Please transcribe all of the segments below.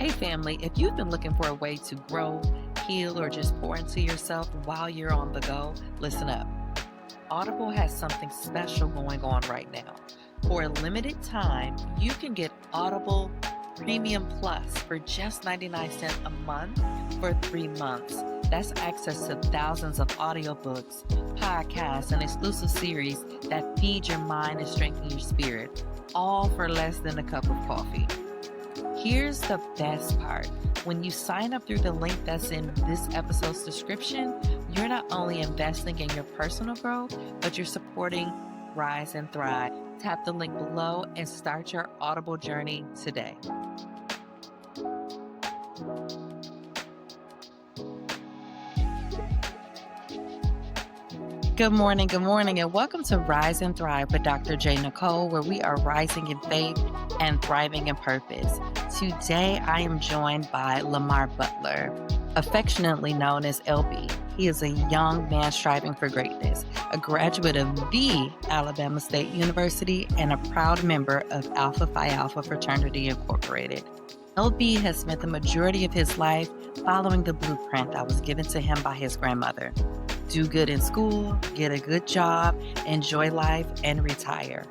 Hey, family, if you've been looking for a way to grow, heal, or just pour into yourself while you're on the go, listen up. Audible has something special going on right now. For a limited time, you can get Audible Premium Plus for just 99 cents a month for 3 months. That's access to thousands of audiobooks, podcasts, and exclusive series that feed your mind and strengthen your spirit, all for less than a cup of coffee. Here's the best part. When you sign up through the link that's in this episode's description, you're not only investing in your personal growth, but you're supporting Rise and Thrive. Tap the link below and start your Audible journey today. Good morning, and welcome to Rise and Thrive with Dr. J. Nicole, where we are rising in faith and thriving in purpose. Today, I am joined by Lamar Butler, affectionately known as LB. He is a young man striving for greatness, a graduate of the Alabama State University, and a proud member of Alpha Phi Alpha Fraternity Incorporated. LB has spent the majority of his life following the blueprint that was given to him by his grandmother. Do good in school, get a good job, enjoy life, and retire.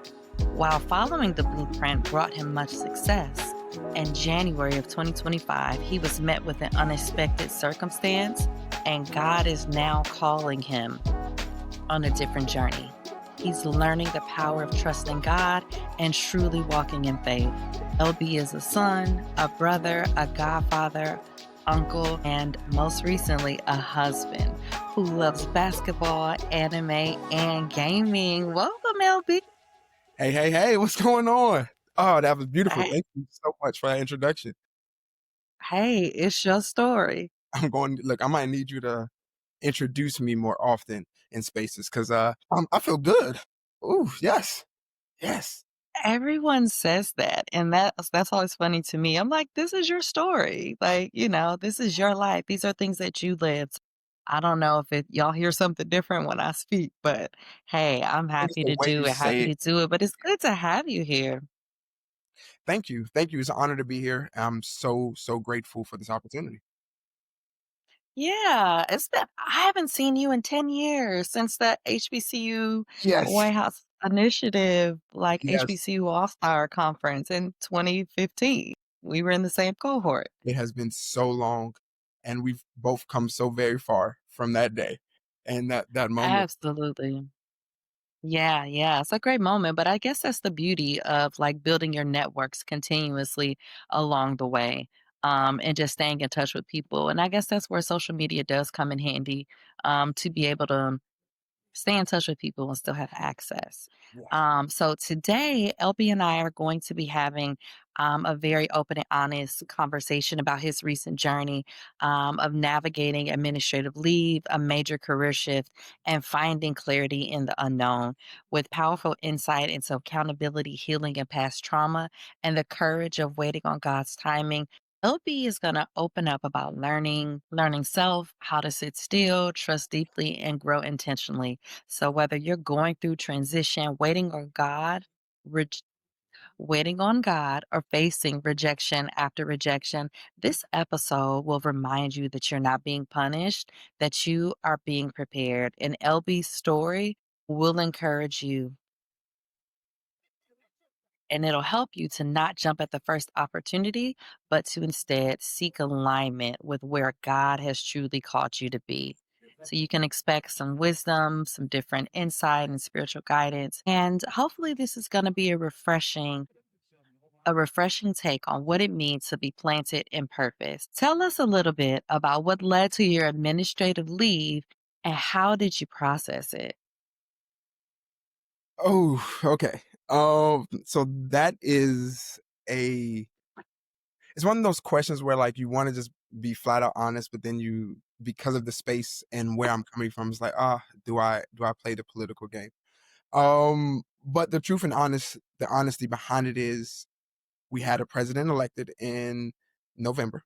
While following the blueprint brought him much success, in January of 2025, he was met with an unexpected circumstance, and God is now calling him on a different journey. He's learning the power of trusting God and truly walking in faith. LB is a son, a brother, a godfather, uncle, and most recently, a husband who loves basketball, anime, and gaming. Welcome, LB. Hey, what's going on? Oh, that was beautiful. Hey, Thank you so much for that introduction. hey, it's your story. Look, I might need you to introduce me more often in spaces because I feel good. Ooh, yes, yes. Everyone says that, and that's always funny to me. I'm like, this is your story. Like, this is your life. These are things that you lived. I don't know if y'all hear something different when I speak, but hey, I'm I think it's happy the to way do you it, say happy it. to do it. But it's good to have you here. Thank you. It's an honor to be here. I'm so grateful for this opportunity. Yeah, I haven't seen you in 10 years since that HBCU Yes, White House initiative, like yes. HBCU All-Star Conference in 2015. We were in the same cohort. It has been so long, and we've both come so very far from that day and that moment. Absolutely. Yeah, yeah. It's a great moment, but I guess that's the beauty of like building your networks continuously along the way. And just staying in touch with people. And I guess that's where social media does come in handy, to be able to stay in touch with people and still have access. Yes. So today, LB and I are going to be having a very open and honest conversation about his recent journey of navigating administrative leave, a major career shift, and finding clarity in the unknown with powerful insight into accountability, healing, and past trauma, and the courage of waiting on God's timing. LB is going to open up about learning self, how to sit still, trust deeply, and grow intentionally. So whether you're going through transition, rej- waiting on God, or facing rejection after rejection, this episode will remind you that you're not being punished, that you are being prepared. And LB's story will encourage you, and it'll help you to not jump at the first opportunity, but to instead seek alignment with where God has truly called you to be. So you can expect some wisdom, some different insight and spiritual guidance. And hopefully this is going to be a refreshing take on what it means to be planted in purpose. Tell us a little bit about what led to your administrative leave and how did you process it? Oh, okay. So that is a it's one of those questions where like you want to just be flat out honest, but then you because of the space and where I'm coming from, it's like, do I play the political game? But the honesty behind it is we had a president elected in November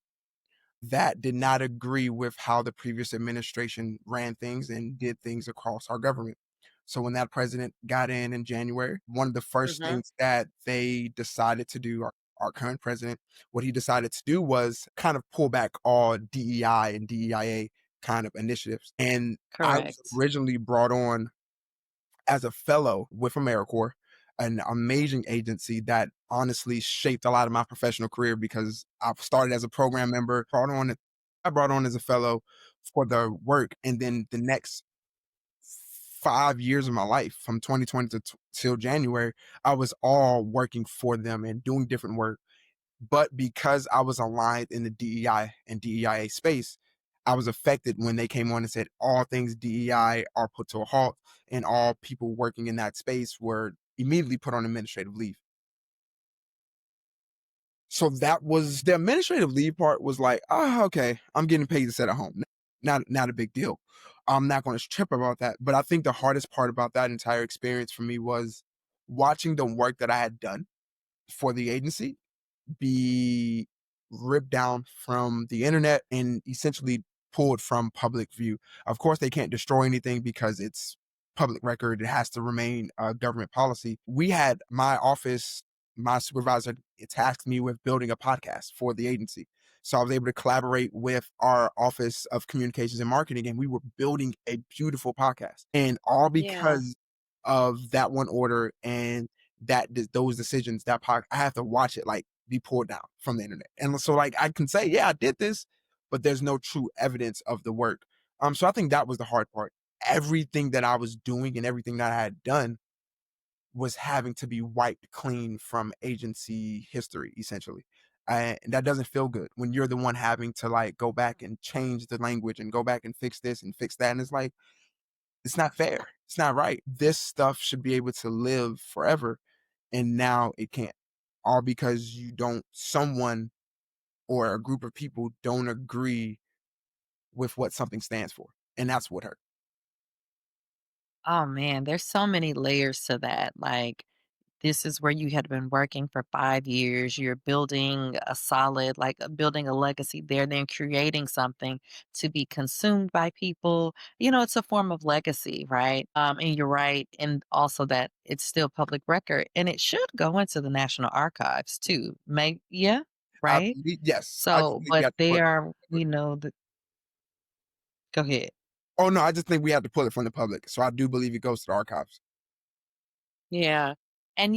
that did not agree with how the previous administration ran things and did things across our government. So when that president got in January, one of the first Hmm. things that they decided to do our current president, what he decided to do was kind of pull back all DEI and DEIA kind of initiatives. And I was Correct. originally brought on as a fellow with AmeriCorps, an amazing agency that honestly shaped a lot of my professional career because I started as a program member, I brought on as a fellow for the work, and then the next 5 years of my life, from 2020 till January, I was all working for them and doing different work. But because I was aligned in the DEI and DEIA space, I was affected when they came on and said all things DEI are put to a halt and all people working in that space were immediately put on administrative leave. So that was the administrative leave part was like, oh, okay, I'm getting paid to sit at home. Not a big deal. I'm not going to trip about that. But I think the hardest part about that entire experience for me was watching the work that I had done for the agency be ripped down from the internet and essentially pulled from public view. Of course, they can't destroy anything because it's public record. It has to remain government policy. We had my office, my supervisor tasked me with building a podcast for the agency. So I was able to collaborate with our Office of Communications and Marketing, and we were building a beautiful podcast. And all Yeah. because of that one order and those decisions, I have to watch it like be pulled down from the internet. And so like I can say, yeah, I did this, but there's no true evidence of the work. So I think that was the hard part. Everything that I was doing and everything that I had done was having to be wiped clean from agency history, essentially. And that doesn't feel good when you're the one having to like go back and change the language and go back and fix this and fix that. And it's like, it's not fair. It's not right. This stuff should be able to live forever. And now it can't. All because someone or a group of people don't agree with what something stands for. And that's what hurt. Oh man, there's so many layers to that. Like, this is where you had been working for 5 years. You're building a solid, like building a legacy there, then creating something to be consumed by people. It's a form of legacy, right? And you're right. And also that it's still public record and it should go into the National Archives too. Yeah, right? Yes, I just So, believe we but have to they pull it are, from the public. go ahead. Oh no, I just think we have to pull it from the public. So I do believe it goes to the archives. Yeah. And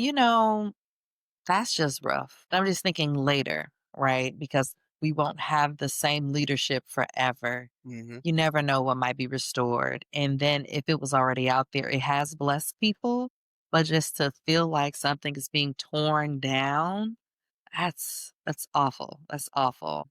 that's just rough. I'm just thinking later, right? Because we won't have the same leadership forever. Hmm. You never know what might be restored. And then if it was already out there, it has blessed people. But just to feel like something is being torn down, that's awful. That's awful.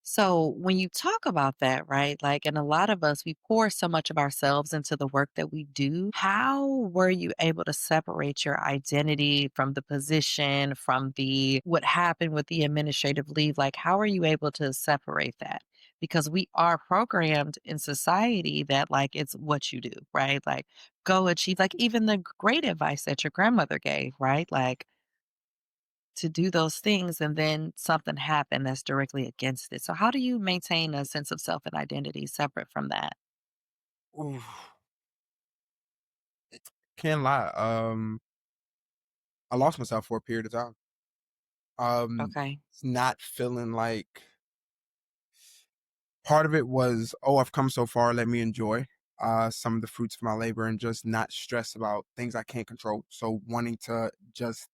So when you talk about that, right? Like, and a lot of us, we pour so much of ourselves into the work that we do. How were you able to separate your identity from the position, from what happened with the administrative leave? Like, how are you able to separate that? Because we are programmed in society that like it's what you do, right? Like go achieve, like even the great advice that your grandmother gave, right? Like to do those things and then something happened that's directly against it. So how do you maintain a sense of self and identity separate from that? Ooh, can't lie. I lost myself for a period of time. Okay. It's not feeling like part of it was, oh, I've come so far, let me enjoy some of the fruits of my labor and just not stress about things I can't control. So wanting to just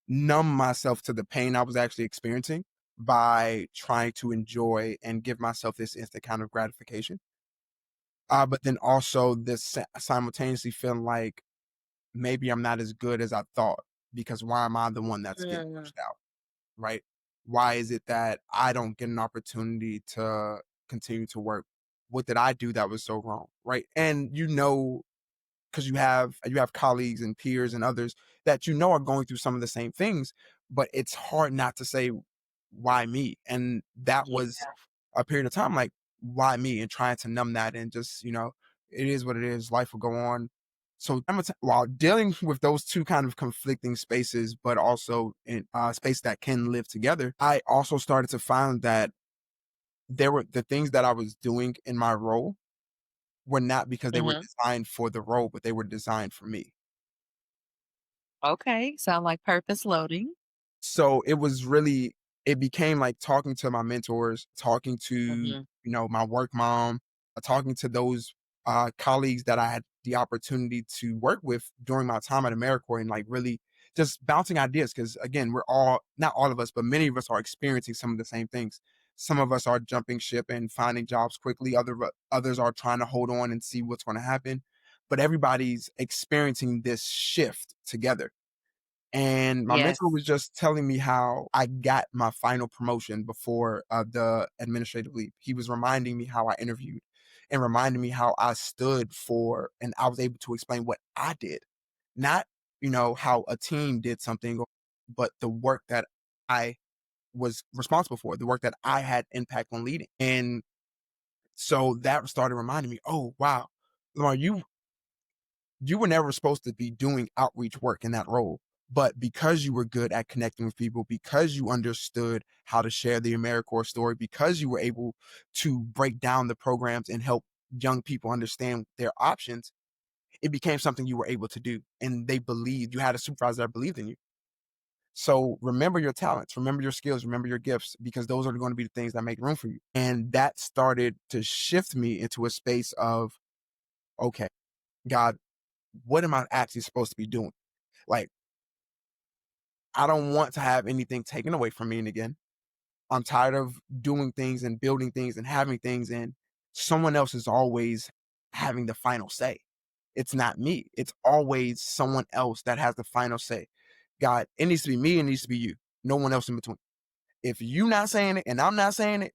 numb myself to the pain I was actually experiencing by trying to enjoy and give myself this instant kind of gratification. But then also this simultaneously feeling like maybe I'm not as good as I thought because why am I the one that's getting Mm. pushed out? Right? Why is it that I don't get an opportunity to continue to work? What did I do that was so wrong? Right. And because you have colleagues and peers and others that are going through some of the same things, but it's hard not to say why me. And that Yeah. was a period of time like why me and trying to numb that and just it is what it is. Life will go on. So while dealing with those two kind of conflicting spaces, but also in space that can live together, I also started to find that there were the things that I was doing in my role were not because they were Hmm. designed for the role, but they were designed for me. Okay. Sound like purpose loading. So it was really it became like talking to my mentors, talking to, Mhm. my work mom, talking to those, colleagues that I had the opportunity to work with during my time at AmeriCorps and, like, really just bouncing ideas. Because again, we're all not all of us, but many of us are experiencing some of the same things. Some of us are jumping ship and finding jobs quickly, others are trying to hold on and see what's gonna happen, but everybody's experiencing this shift together. And my mentor Yes. was just telling me how I got my final promotion before, the administrative leave. He was reminding me how I interviewed and reminding me how I stood for and I was able to explain what I did, not, how a team did something, but the work that I was responsible for, the work that I had impact on leading. And so that started reminding me, oh, wow, Lamar, you were never supposed to be doing outreach work in that role. But because you were good at connecting with people, because you understood how to share the AmeriCorps story, because you were able to break down the programs and help young people understand their options, it became something you were able to do. And they believed you had a supervisor that believed in you. So remember your talents, remember your skills, remember your gifts, because those are going to be the things that make room for you. And that started to shift me into a space of, okay, God, what am I actually supposed to be doing? Like, I don't want to have anything taken away from me. And again, I'm tired of doing things and building things and having things, and someone else is always having the final say. It's not me. It's always someone else that has the final say. God, it needs to be me, it needs to be you. No one else in between. If you not saying it and I'm not saying it,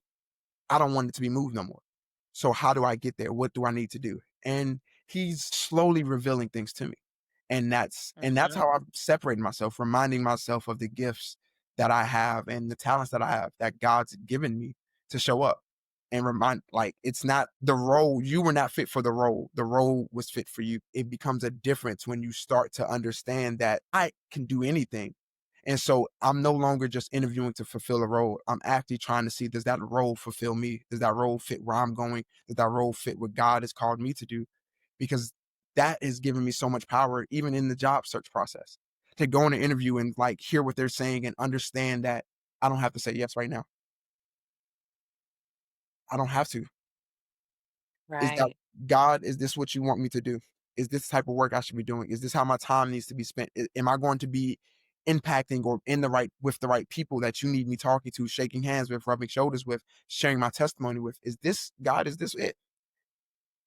I don't want it to be moved no more. So how do I get there? What do I need to do? And he's slowly revealing things to me. And that's Mhm. how I've separated myself, reminding myself of the gifts that I have and the talents that I have that God's given me to show up and remind, like, it's not the role. You were not fit for the role. The role was fit for you. It becomes a difference when you start to understand that I can do anything. And so I'm no longer just interviewing to fulfill a role. I'm actually trying to see, does that role fulfill me? Does that role fit where I'm going? Does that role fit what God has called me to do? Because that has given me so much power, even in the job search process, to go in an interview and like hear what they're saying and understand that I don't have to say yes right now. I don't have to. Is that Right. God, is this what you want me to do? Is this the type of work I should be doing? Is this how my time needs to be spent? Am I going to be impacting or in the right with the right people that you need me talking to, shaking hands with, rubbing shoulders with, sharing my testimony with? Is this God? Is this it?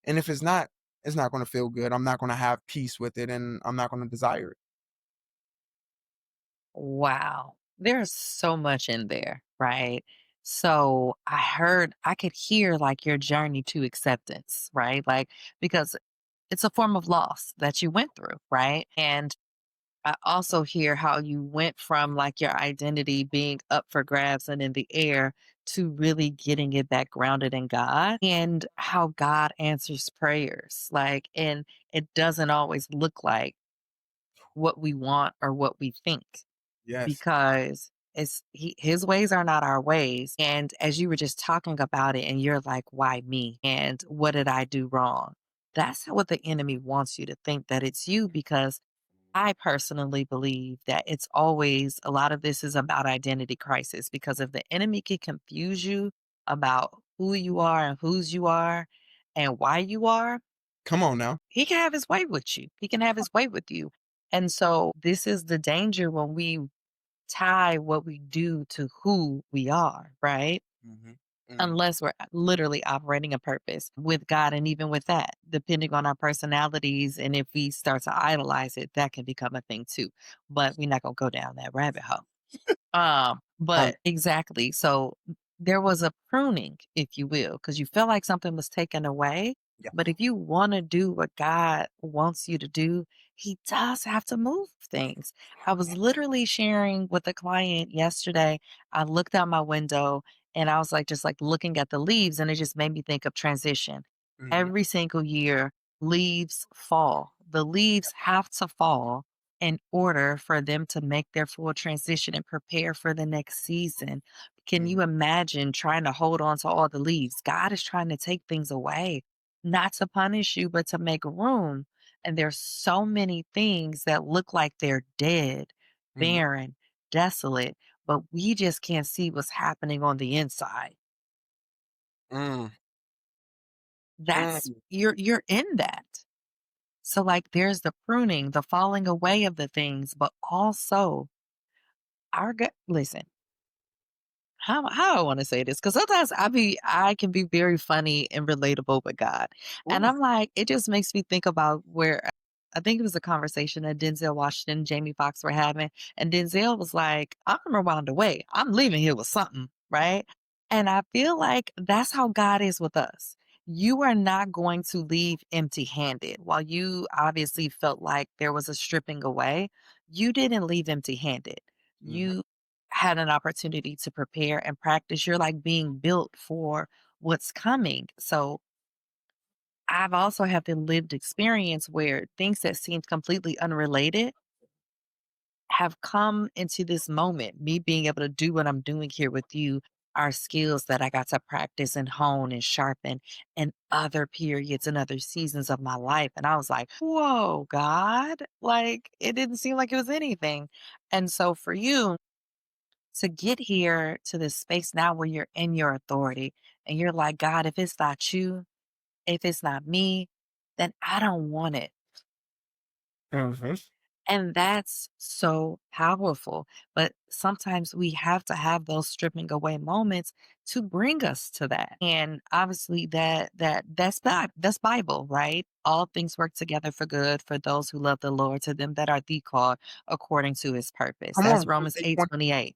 And if it's not going to feel good. I'm not going to have peace with it, and I'm not going to desire it. Wow. There's so much in there, right? So I could hear like your journey to acceptance, right? Like, because it's a form of loss that you went through, right? And I also hear how you went from like your identity being up for grabs and in the air to really getting it back grounded in God and how God answers prayers. Like, and it doesn't always look like what we want or what we think Yes. because his ways are not our ways. And as you were just talking about it, and you're like, why me? And what did I do wrong? That's what the enemy wants you to think that it's you because I personally believe that it's always a lot of this is about identity crisis because if the enemy can confuse you about who you are and whose you are and why you are, Come on now. he can have his way with you. He can have his way with you. And so this is the danger when we tie what we do to who we are, right? Mhm. Mhm. Unless we're literally operating a purpose with God. And even with that, depending on our personalities and if we start to idolize it, that can become a thing too. But we're not going to go down that rabbit hole. Um, But exactly. So there was a pruning, if you will, because you feel like something was taken away. yeah. But if you want to do what God wants you to do, He does have to move things. I was literally sharing with a client yesterday. I looked out my window and I was like, just like looking at the leaves, and it just made me think of transition. Mhm. Every single year, leaves fall. The leaves have to fall in order for them to make their full transition and prepare for the next season. Can Mhm. you imagine trying to hold on to all the leaves? God is trying to take things away, not to punish you, but to make room. And there's so many things that look like they're dead, Mhm. barren. desolate, but we just can't see what's happening on the inside. Mm, That's mm. you're in that. So like there's the pruning, the falling away of the things, but also our gut listen, how do I want to say this? Because sometimes I can be very funny and relatable with God. And Ooh. I'm like, it just makes me think about where I think it was a conversation that Denzel Washington and Jamie Foxx were having. And Denzel was like, I'm gonna round away. I'm leaving here with something, right? And I feel like that's how God is with us. You are not going to leave empty handed. While you obviously felt like there was a stripping away, you didn't leave empty handed. Mhm. You had an opportunity to prepare and practice. You're like being built for what's coming. So I've also had the lived experience where things that seemed completely unrelated have come into this moment, me being able to do what I'm doing here with you, are skills that I got to practice and hone and sharpen in other periods and other seasons of my life. And I was like, whoa, God, like it didn't seem like it was anything. And so for you, to get here to this space now where you're in your authority and you're like, God, if it's not you, if it's not me, then I don't want it. Mhm. And that's so powerful. But sometimes we have to have those stripping away moments to bring us to that. And obviously that's Bible, right? All things work together for good for those who love the Lord, to them that are the called according to his purpose. Come That's on, Romans Romans 8:20. 8:28.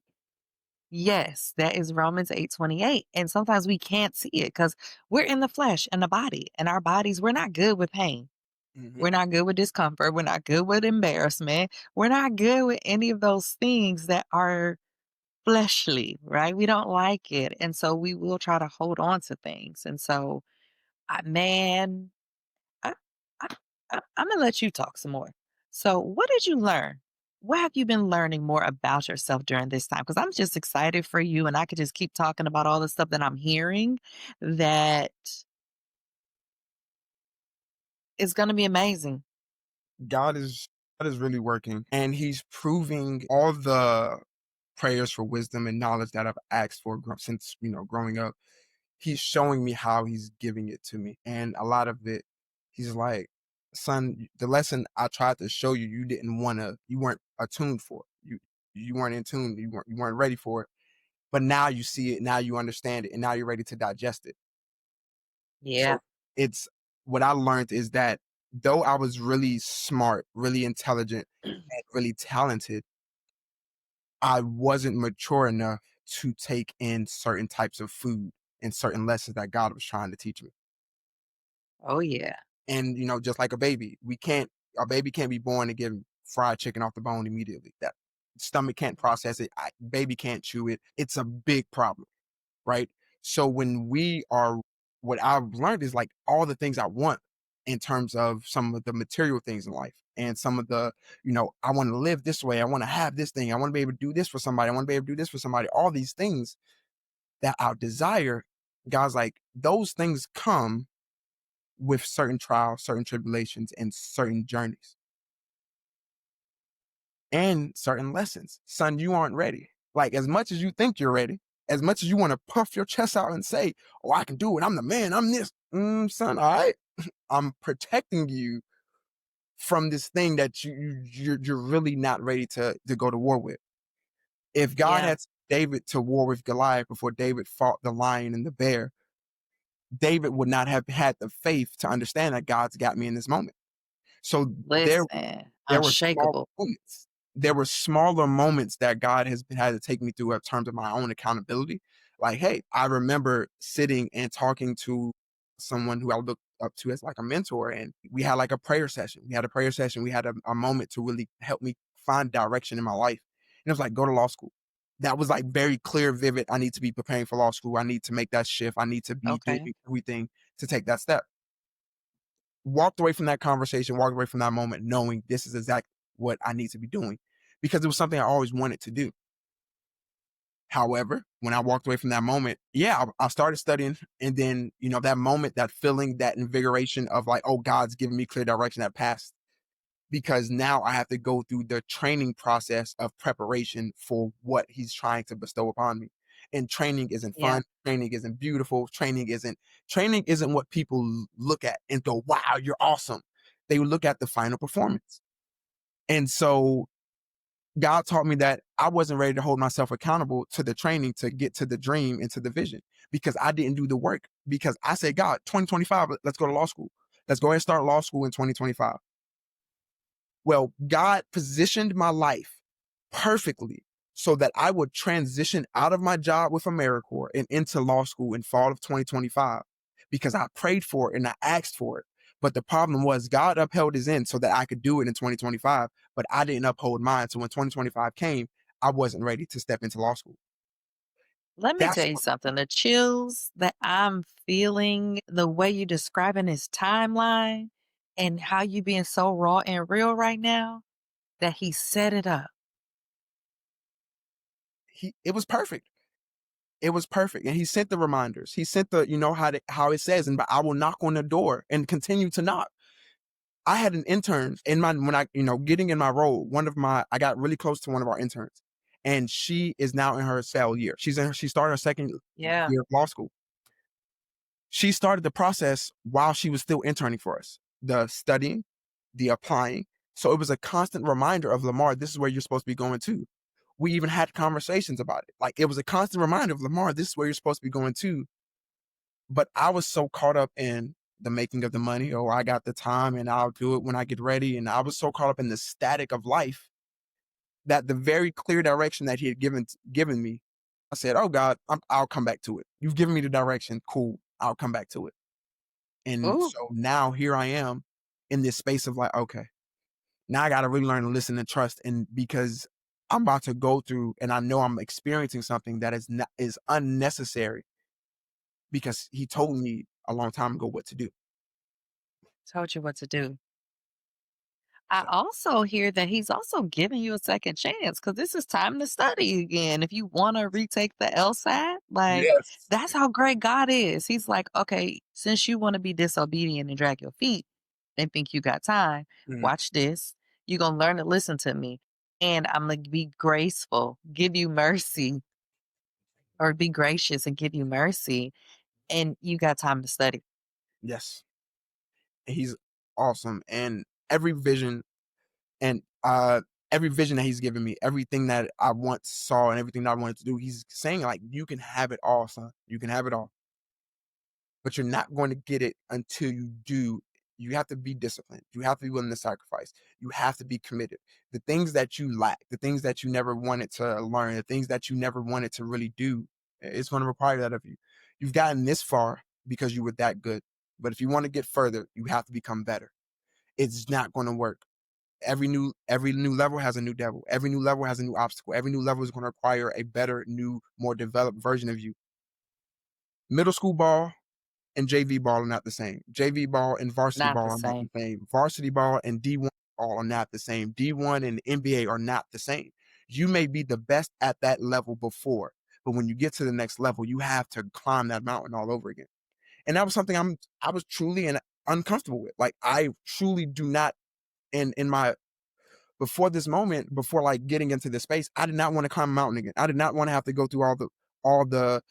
Yes, that is Romans 8:28, and sometimes we can't see it because 'cause we're in the flesh and the body, and our bodies, we're not good with pain. Mhm. We're not good with discomfort, we're not good with embarrassment, we're not good with any of those things that are fleshly, right? We don't like it, and so we will try to hold on to things, and so, man, I Imma let you talk some more. So, what did you learn? What have you been learning more about yourself during this time? Because 'Cause I'm just excited for you, and I could just keep talking about all the stuff that I'm hearing that is gonna be amazing. God is God is really working, and He's proving all the prayers for wisdom and knowledge that I've asked for since growing up. He's showing me how He's giving it to me, and a lot of it, He's like, "Son, the lesson I tried to show you, you weren't attuned for. You weren't in tune. You weren't ready for it. But now you see it. Now you understand it, and now you're ready to digest it." Yeah. So it's what I learned is that though I was really smart, really intelligent, and really talented, I wasn't mature enough to take in certain types of food and certain lessons that God was trying to teach me. Oh, yeah. And just like a baby can't be born and give fried chicken off the bone immediately. That stomach can't process it. Baby can't chew it. It's a big problem, right? So what I've learned is like all the things I want in terms of some of the material things in life and some of the, I want to live this way. I want to have this thing. I want to be able to do this for somebody. I want to be able to do this for somebody. All these things that I desire, God's like, those things come with certain trials, certain tribulations, and certain journeys and certain lessons. Son, you aren't ready. Like, as much as you think you're ready, as much as you want to puff your chest out and say, "Oh, I can do it. I'm the man. I'm this." Son, all right. I'm protecting you from this thing that you're really not ready to go to war with. If God Yeah. had sent David to war with Goliath before David fought the lion and the bear, David would not have had the faith to understand that God's got me in this moment. So Listen, there were small unshakable. moments. There were smaller moments that God has had to take me through in terms of my own accountability. Like, hey, I remember sitting and talking to someone who I looked up to as like a mentor, and we had like a prayer session. We had a prayer session. We had a moment to really help me find direction in my life. And it was like, go to law school. That was like very clear, vivid. I need to be preparing for law school. I need to make that shift. I need to be doing Okay. everything to take that step. Walked away from that conversation, walked away from that moment knowing this is exactly what I need to be doing because it was something I always wanted to do. However, when I walked away from that moment, yeah, I started studying. And then, that moment, that feeling, that invigoration of like, oh, God's giving me clear direction, that passed. because now I have to go through the training process of preparation for what he's trying to bestow upon me. And training isn't Yeah. fun. Training isn't beautiful. Training isn't what people look at and go, wow, you're awesome. They look at the final performance. And so God taught me that I wasn't ready to hold myself accountable to the training to get to the dream and to the vision because I didn't do the work. Because I said, God, 2025, let's go to law school. Let's go ahead and start law school in 2025. Well, God positioned my life perfectly so that I would transition out of my job with AmeriCorps and into law school in fall of 2025 because I prayed for it and I asked for it. But the problem was God upheld his end so that I could do it in 2025, but I didn't uphold mine. So when 2025 came, I wasn't ready to step into law school. Let me tell That's you what, something. The chills that I'm feeling, the way you're describing his timeline and how you being so raw and real right now, that he set it up. it was perfect. It was perfect. And he sent the reminders. He sent the, how it says, and but I will knock on the door and continue to knock. I had an intern in my when I getting in my role. I got really close to one of our interns, and she is now in her cell year. She started her second Yeah. year of law school. She started the process while she was still interning for us. The studying, the applying. So it was a constant reminder of Lamar. This is where you're supposed to be going to. We even had conversations about it. Like it was a constant reminder of Lamar. This is where you're supposed to be going to. But I was so caught up in the making of the money. Oh, I got the time and I'll do it when I get ready. And I was so caught up in the static of life that the very clear direction that he had given me, I said, "Oh God, I'll come back to it. You've given me the direction. Cool. I'll come back to it." And Ooh, so now here I am in this space of like, okay, now I got to really learn to listen and trust. And because I'm about to go through, and I know I'm experiencing something that is unnecessary because he told me a long time ago what to do. told you what to do. I So also hear that he's also giving you a second chance because this is time to study again. If you want to retake the LSAT, like yes. that's how great God is. He's like, okay, since you want to be disobedient and drag your feet and think you got time, Mhm. watch this. You're going to learn to listen to me. And I'm going to be graceful, give you mercy, or be gracious and give you mercy. And you got time to study. Yes. He's awesome. And and every vision that he's given me, everything that I once saw and everything that I wanted to do, he's saying like, you can have it all, son. You can have it all. But you're not going to get it until you do. You have to be disciplined. You have to be willing to sacrifice. You have to be committed. The things that you lack, the things that you never wanted to learn, the things that you never wanted to really do, it's going to require that of you. You've gotten this far because you were that good. But if you want to get further, you have to become better. It's not going to work. Every new level has a new devil. Every new level has a new obstacle. Every new level is going to require a better, new, more developed version of you. Middle school ball and JV ball are not the same. JV ball and varsity Not ball the are not the same. same. Varsity ball and D1 ball are not the same. D1 and NBA are not the same. You may be the best at that level before, but when you get to the next level, you have to climb that mountain all over again. And that was something I was truly and uncomfortable with. Like I truly do not in my before this moment, before like getting into this space, I did not want to climb a mountain again. I did not want to have to go through all the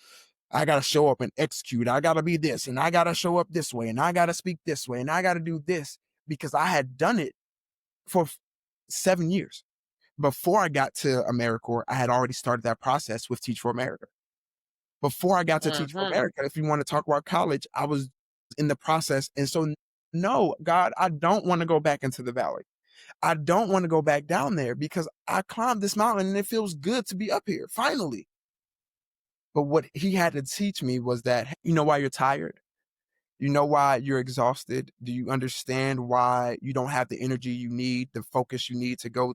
I gotta show up and execute. I gotta be this, and I gotta show up this way, and I gotta speak this way, and I gotta do this because I had done it for 7 years. Before I got to AmeriCorps, I had already started that process with Teach for America. Before I got to Teach for Hmm. America, if you want to talk about college, I was in the process. And so, no, God, I don't want to go back into the valley. I don't want to go back down there because I climbed this mountain and it feels good to be up here, finally. But what he had to teach me was that, you know why you're tired? You know why you're exhausted? Do you understand why you don't have the energy you need, the focus you need to go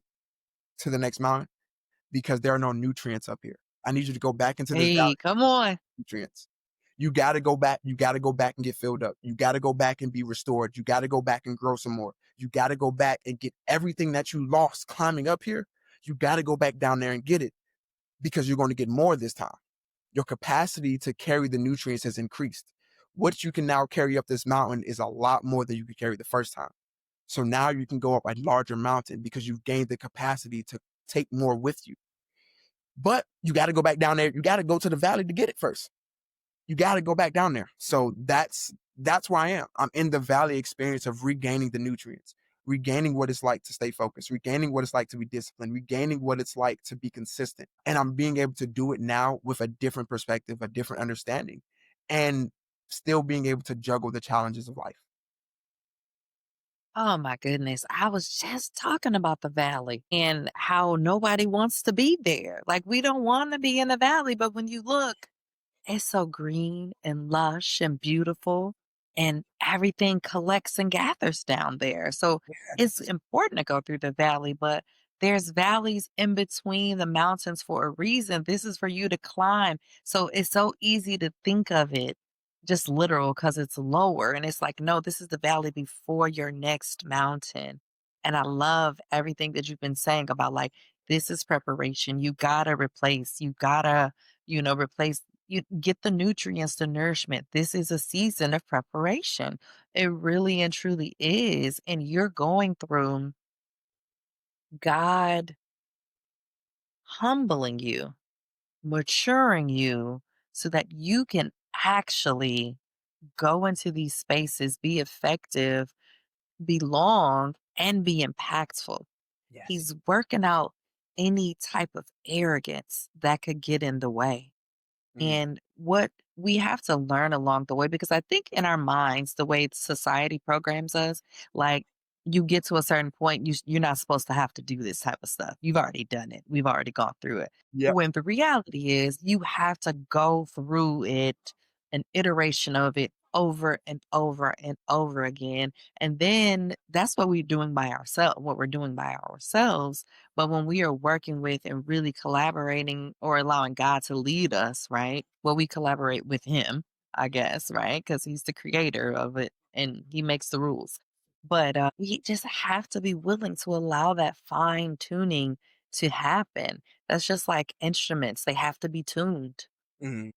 to the next mountain? Because there are no nutrients up here. I need you to go back into this valley Hey, come on. nutrients. You got to go back. You got to go back and get filled up. You got to go back and be restored. You got to go back and grow some more. You got to go back and get everything that you lost climbing up here. You got to go back down there and get it because you're going to get more this time. Your capacity to carry the nutrients has increased. What you can now carry up this mountain is a lot more than you could carry the first time. So now you can go up a larger mountain because you've gained the capacity to take more with you. But you got to go back down there. You got to go to the valley to get it first. You got to go back down there. So that's where I am. I'm in the valley experience of regaining the nutrients, regaining what it's like to stay focused, regaining what it's like to be disciplined, regaining what it's like to be consistent. And I'm being able to do it now with a different perspective, a different understanding, and still being able to juggle the challenges of life. Oh my goodness. I was just talking about the valley and how nobody wants to be there. Like, we don't want to be in the valley, but when you look, it's so green and lush and beautiful, and everything collects and gathers down there. So it's Yes. important to go through the valley, but there's valleys in between the mountains for a reason. This is for you to climb. So it's so easy to think of it just literal because it's lower. And it's like, no, this is the valley before your next mountain. And I love everything that you've been saying about like, this is preparation. You gotta replace, you gotta, replace you get the nutrients, the nourishment. This is a season of preparation. It really and truly is. And you're going through God humbling you, maturing you so that you can actually go into these spaces, be effective, belong, and be impactful. Yes. He's working out any type of arrogance that could get in the way. Mm. And what we have to learn along the way, because I think in our minds, the way society programs us, like you get to a certain point, you're not supposed to have to do this type of stuff. You've already done it. We've already gone through it. Yep. When the reality is, you have to go through it, an iteration of it over and over and over again. And then that's what we're doing by ourselves, what we're doing by ourselves. But when we are working with and really collaborating or allowing God to lead us, right? Well, we collaborate with Him, I guess, right? Because He's the creator of it and He makes the rules. But we just have to be willing to allow that fine tuning to happen. That's just like instruments, they have to be tuned. Mhm.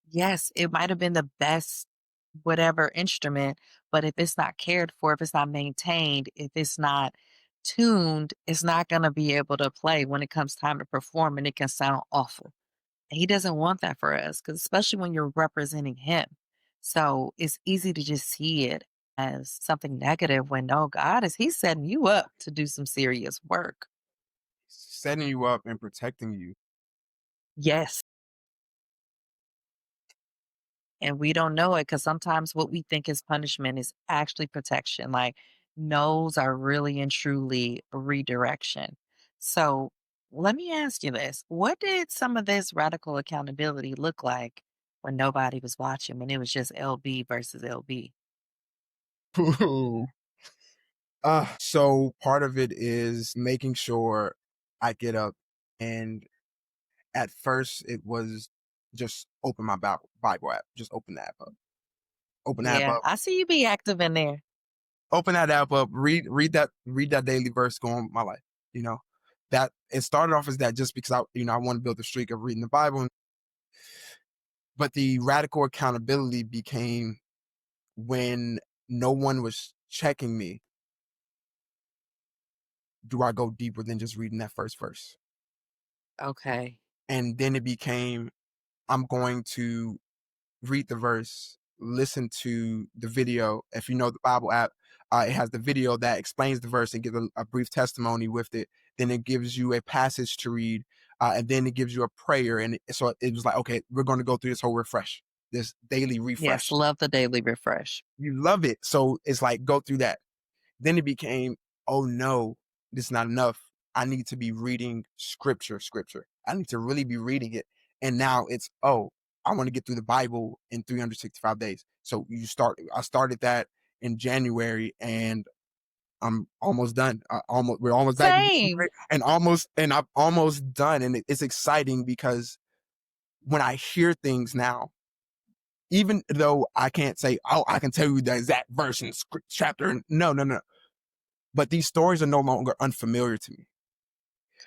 Yes, it might have been the best whatever instrument, but if it's not cared for, if it's not maintained, if it's not tuned, it's not going to be able to play when it comes time to perform, and it can sound awful. And he doesn't want that for us, because especially when you're representing him. So it's easy to just see it as something negative when no, God is He's setting you up to do some serious work. Setting you up and protecting you. Yes. And we don't know it because sometimes what we think is punishment is actually protection. Like, no's are really and truly redirection. So let me ask you this. What did some of this radical accountability look like when nobody was watching, when it was just LB versus LB? So part of it is making sure I get up, and at first it was just open my Bible app, just open that app up, open that app Yeah, up, I see you be active in there. open that app up, read that daily verse, go on with my life. You know, that it started off as that just because I want to build a streak of reading the Bible, but the radical accountability became when no one was checking me. Do I go deeper than just reading that first verse? Okay. And then it became, I'm going to read the verse, listen to the video. If you know the Bible app, it has the video that explains the verse and gives a brief testimony with it. Then it gives you a passage to read, and then it gives you a prayer. And so it was like, okay, we're going to go through this whole refresh, this daily Yes, refresh. love the daily refresh. You love it. So it's like, go through that. Then it became, oh no, this is not enough. I need to be reading scripture. I need to really be reading it. And now it's, oh, I want to get through the Bible in 365 days. So I started that in January, and I'm almost done. We're almost back in Same. January, and I'm almost done. And it's exciting because when I hear things now, even though I can't say, oh, I can tell you the exact verse and chapter. No, no, no. But these stories are no longer unfamiliar to me.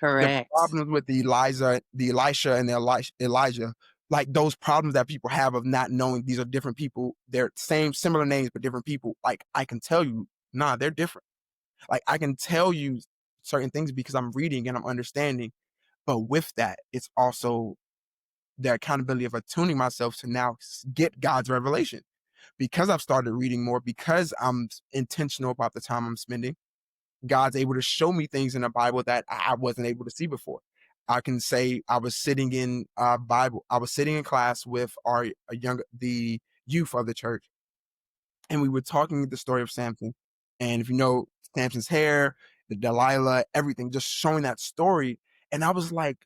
The Correct. problems with the Elisha and the Elijah, like those problems that people have of not knowing these are different people, they're similar names, but different people. Like I can tell you Nah, they're different. Like I can tell you certain things because I'm reading and I'm understanding. But with that, it's also the accountability of attuning myself to now get God's revelation. Because I've started reading more, because I'm intentional about the time I'm spending, God's able to show me things in the Bible that I wasn't able to see before. I can say I was sitting in I was sitting in class with the youth of the church, and we were talking the story of Samson. And if you know Samson's hair, the Delilah, everything, just showing that story. And I was like,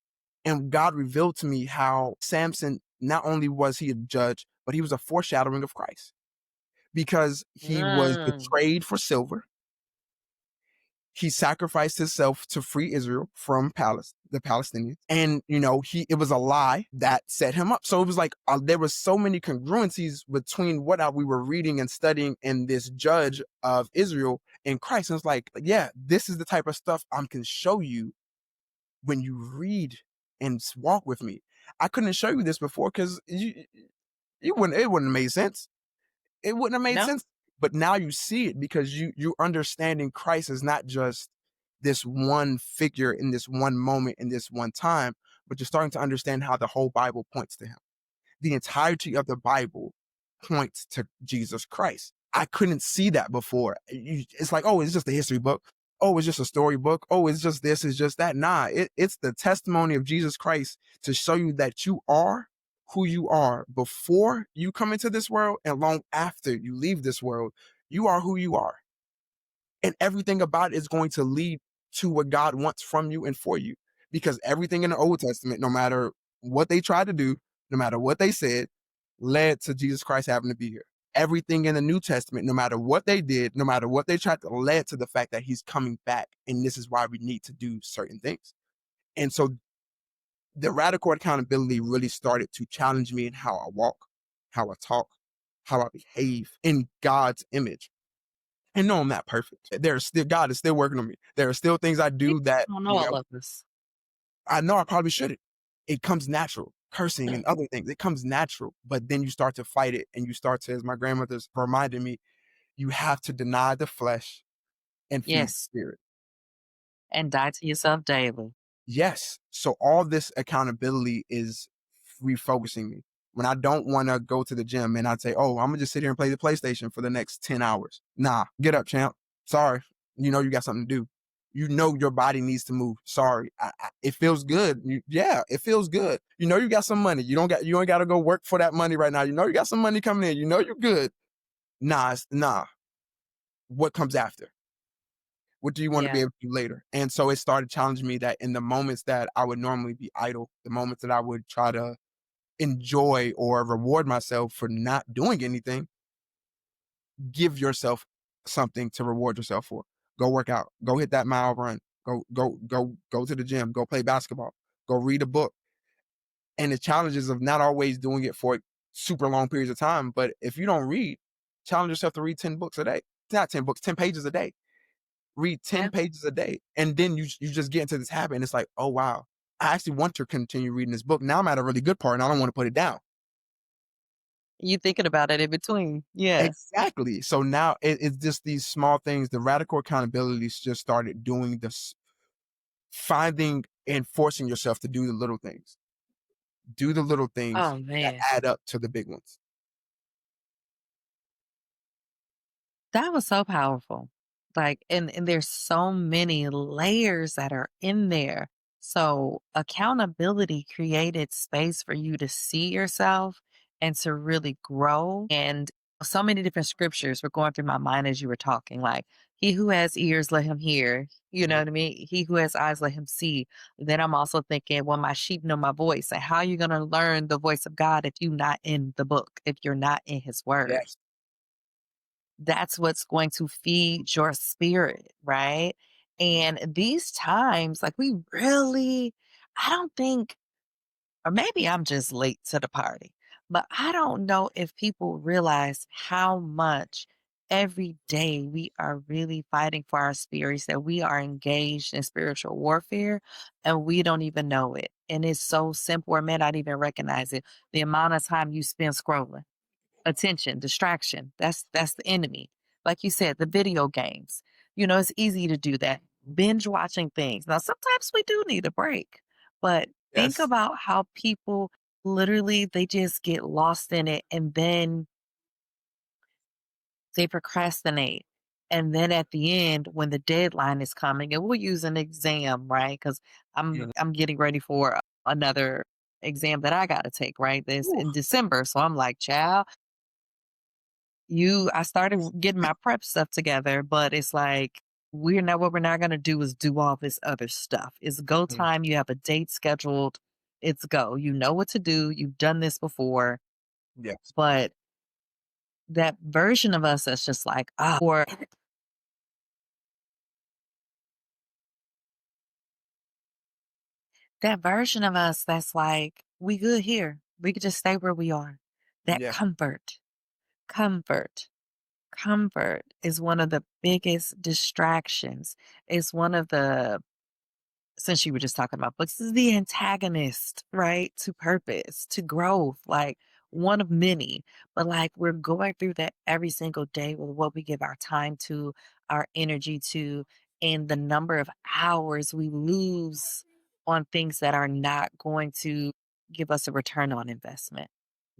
and God revealed to me how Samson, not only was he a judge, but he was a foreshadowing of Christ because he was Mm. betrayed for silver. He sacrificed himself to free Israel from the Palestinians. And, it was a lie that set him up. So it was like there were so many congruencies between what we were reading and studying in this judge of Israel and Christ. And it's like, yeah, this is the type of stuff I can show you when you read and walk with me. I couldn't show you this before because it wouldn't have made sense. It wouldn't have made No, sense. But now you see it because you understanding Christ is not just this one figure in this one moment in this one time, but you're starting to understand how the whole Bible points to him. The entirety of the Bible points to Jesus Christ. I couldn't see that before. It's like, oh, it's just a history book. Oh, it's just a story book. Oh, it's just this, it's just that. Nah, it's the testimony of Jesus Christ to show you that you are who you are before you come into this world and long after you leave this world. You are who you are. And everything about it is going to lead to what God wants from you and for you. Because everything in the Old Testament, no matter what they tried to do, no matter what they said, led to Jesus Christ having to be here. Everything in the New Testament, no matter what they did, no matter what they tried to, led to the fact that he's coming back. And this is why we need to do certain things. And so the radical accountability really started to challenge me in how I walk, how I talk, how I behave in God's image. And no, I'm not perfect. God is still working on me. There are still things I we do that, don't know all of this. I know I probably shouldn't. It comes natural. Cursing and other things, it comes natural. But then you start to fight it and you start to, as my grandmother's reminded me, you have to deny the flesh and feed the Yes, spirit. and die to yourself daily. Yes. So all this accountability is refocusing me. When I don't want to go to the gym and I'd say, oh, I'm gonna just sit here and play the PlayStation for the next 10 hours. Nah, get up, champ. Sorry. You know you got something to do. You know your body needs to move. Sorry. It feels good. Yeah, it feels good. You know you got some money. You ain't gotta go work for that money right now. You know you got some money coming in. You know you're good. Nah. What comes after? What do you want to Yeah. be able to do later? And so it started challenging me that in the moments that I would normally be idle, the moments that I would try to enjoy or reward myself for not doing anything, give yourself something to reward yourself for. Go work out, go hit that mile run, go to the gym, go play basketball, go read a book. And the challenges of not always doing it for super long periods of time. But if you don't read, challenge yourself to read 10 books a day. Not 10 books, 10 pages a day. Read 10 Yeah. pages a day. And then you just get into this habit and it's like, oh wow, I actually want to continue reading this book. Now I'm at a really good part and I don't want to put it down. You thinking about it in between. Yeah. Exactly. So now it's just these small things. The radical accountabilities just started doing this, finding and forcing yourself to do the little things. Do the little things Oh that man. add up to the big ones. That was so powerful. Like, and there's so many layers that are in there. So accountability created space for you to see yourself and to really grow. And so many different scriptures were going through my mind as you were talking. Like, he who has ears, let him hear. You know Mhm. what I mean? He who has eyes, let him see. Then I'm also thinking, well, my sheep know my voice. And how are you going to learn the voice of God if you're not in the book, if you're not in his word? Yes. That's what's going to feed your spirit, right? And these times, like we really, I don't think, or maybe I'm just late to the party, but I don't know if people realize how much every day we are really fighting for our spirits, that we are engaged in spiritual warfare and we don't even know it. And it's so simple or may not even recognize it. The amount of time you spend scrolling, attention, distraction, that's the enemy. Like you said, the video games. It's easy to do that. Binge watching things. Now, sometimes we do need a break, but think Yes. about how people literally they just get lost in it and then they procrastinate. And then at the end, when the deadline is coming, and we'll use an exam, right? Because I'm Mhm. I'm getting ready for another exam that I got to take, right? This Ooh, in December. So I'm like, child, I started getting my prep stuff together, but it's like we're not gonna do is do all this other stuff. It's go mhm. time. You have a date scheduled. It's go. You know what to do. You've done this before, Yes. but that version of us that's just like, or that version of us that's like, we good here. We could just stay where we are. That Yeah. comfort, comfort is one of the biggest distractions. It's one of the since you were just talking about books, is the antagonist, right? To purpose, to growth, like one of many. But like we're going through that every single day with what we give our time to, our energy to, and the number of hours we lose on things that are not going to give us a return on investment.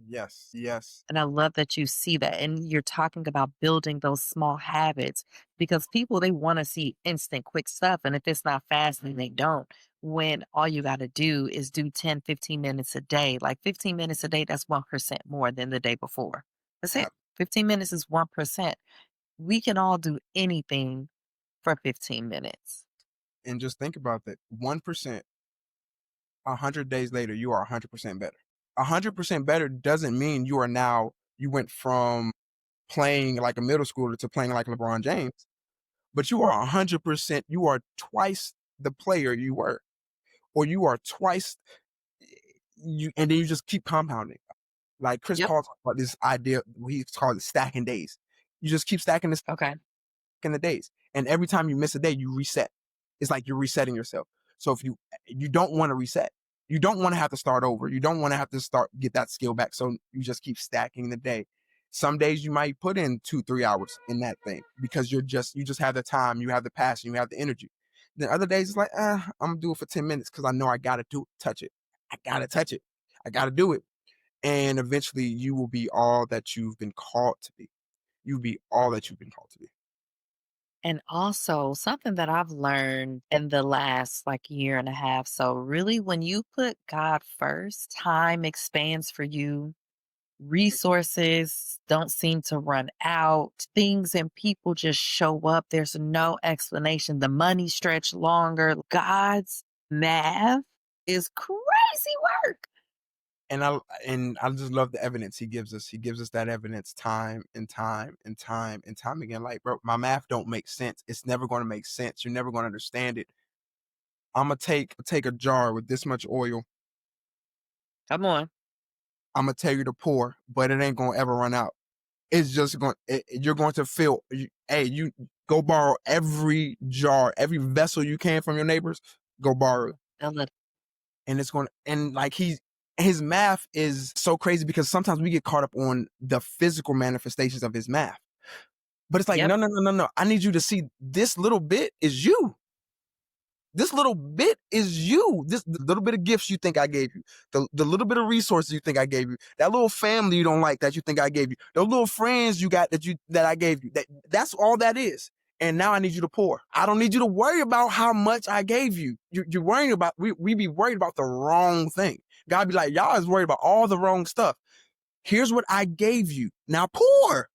Yes. Yes. And I love that you see that. And you're talking about building those small habits because people, they want to see instant, quick stuff. And if it's not fast, then they don't. When all you got to do is do 10, 15 minutes a day, like 15 minutes a day, that's 1% more than the day before. That's it. 15 minutes is 1%. We can all do anything for 15 minutes. And just think about that. 1%, 100 days later, you are 100% better. 100% better doesn't mean you went from playing like a middle schooler to playing like LeBron James, but you are 100%, you are twice the player you were, or you are twice and then you just keep compounding. Like Chris Yep. Paul talked about this idea, he called it stacking days. You just keep stacking this Okay. in the days. And every time you miss a day, you reset. It's like you're resetting yourself. So if you don't want to reset, you don't want to have to start over. You don't want to have to get that skill back. So you just keep stacking the day. Some days you might put in 2-3 hours in that thing because you just have the time, you have the passion, you have the energy. Then other days it's like, I'm gonna do it for 10 minutes because I know I gotta touch it. I gotta touch it. I gotta do it. And eventually you will be all that you've been called to be. You'll be all that you've been called to be. And also, something that I've learned in the last like year and a half. So, really, when you put God first, time expands for you. Resources don't seem to run out. Things and people just show up. There's no explanation. The money stretch longer. God's math is crazy work. And I just love the evidence he gives us. He gives us that evidence time and time and time and time again. Like, bro, my math don't make sense. It's never going to make sense. You're never going to understand it. I'm gonna take a jar with this much oil. Come on. I'm gonna tell you to pour, but it ain't gonna ever run out. It's just you're going to feel. Hey, you go borrow every jar, every vessel you can from your neighbors. Go borrow it. Don't let- And it's going to, and like his math is so crazy because sometimes we get caught up on the physical manifestations of his math. But it's like, Yep. no, no, no, no, no. I need you to see this little bit is you. This little bit is you. This the little bit of gifts you think I gave you, the little bit of resources you think I gave you, that little family you don't like that you think I gave you, those little friends you got that I gave you. That's all that is. And now I need you to pour. I don't need you to worry about how much I gave you. You're worrying about we be worried about the wrong thing. God be like, y'all is worried about all the wrong stuff. Here's what I gave you. Now pour.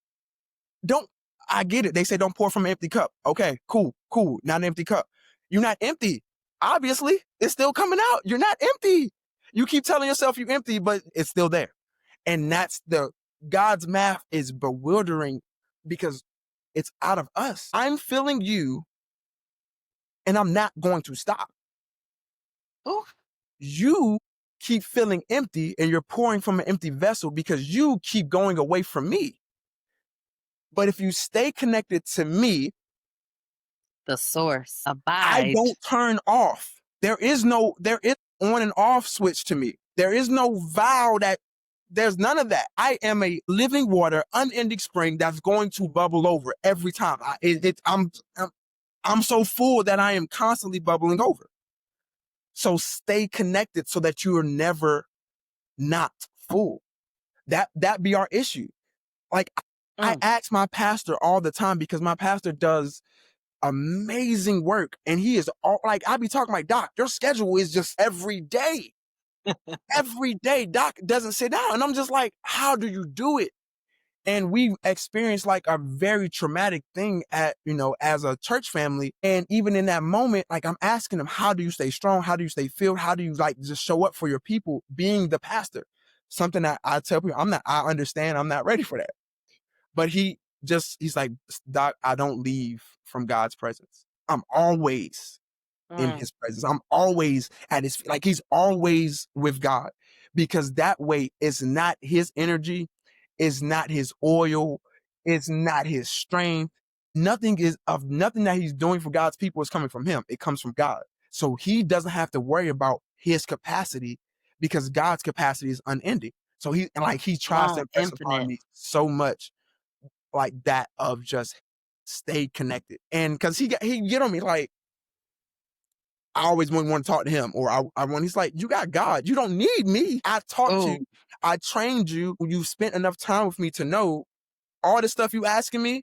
Don't I get it. They say don't pour from an empty cup. Okay, cool, cool. Not an empty cup. You're not empty. Obviously, it's still coming out. You're not empty. You keep telling yourself you're empty, but it's still there. And that's the God's math is bewildering because it's out of us. I'm filling you and I'm not going to stop. Ooh, You keep feeling empty and you're pouring from an empty vessel because you keep going away from me. But if you stay connected to me, the source. I Abide. don't turn off. There is on and off switch to me. There is no vow that There's none of that. I am a living water, unending spring that's going to bubble over every time. I'm so full that I am constantly bubbling over. So stay connected so that you are never not full. That be our issue. Like, I ask my pastor all the time because my pastor does amazing work, and he is all like, I be talking like, Doc, your schedule is just every day. Every day, Doc doesn't sit down. And I'm just like, how do you do it? And we experienced like a very traumatic thing as a church family. And even in that moment, like, I'm asking him, how do you stay strong? How do you stay filled? How do you like just show up for your people being the pastor? Something that I tell people, I understand, I'm not ready for that. But he's like, Doc, I don't leave from God's presence. I'm always in his presence. I'm always at his feet. Like, he's always with God, because that way it's not his energy, it's not his oil, it's not his strength. Nothing that he's doing for God's people is coming from him. It comes from God. So he doesn't have to worry about his capacity, because God's capacity is unending. So he tries to impress upon Infinite. me so much like that, of just stay connected. And because he get on me like, I always want to talk to him, or he's like, you got God, you don't need me. I taught you, Oh, I trained you, you spent enough time with me to know all the stuff you asking me,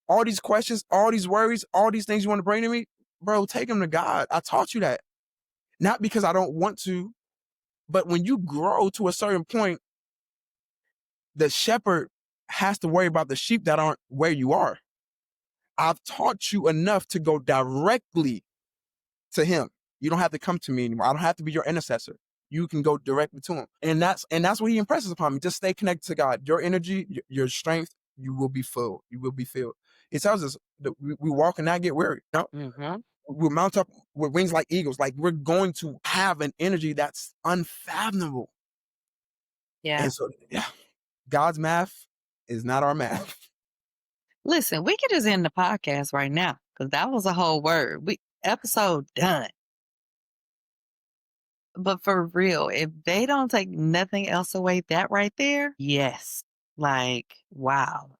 all these questions, all these worries, all these things you want to bring to me, bro. Take them to God. I taught you that, not because I don't want to, but when you grow to a certain point, the shepherd has to worry about the sheep that aren't where you are. I've taught you enough to go directly to him. You don't have to come to me anymore. I don't have to be your intercessor. You can go directly to him. And that's what he impresses upon me. Just stay connected to God. Your energy, your strength, you will be filled. You will be filled. It tells us that we walk and not get weary. No, we'll mount up with wings like eagles. Like, we're going to have an energy that's unfathomable. yeah. And so, yeah, God's math is not our math. Listen, we could just end the podcast right now because that was a whole word. Episode done. But for real, if they don't take nothing else away, that right there, yes. Like, wow.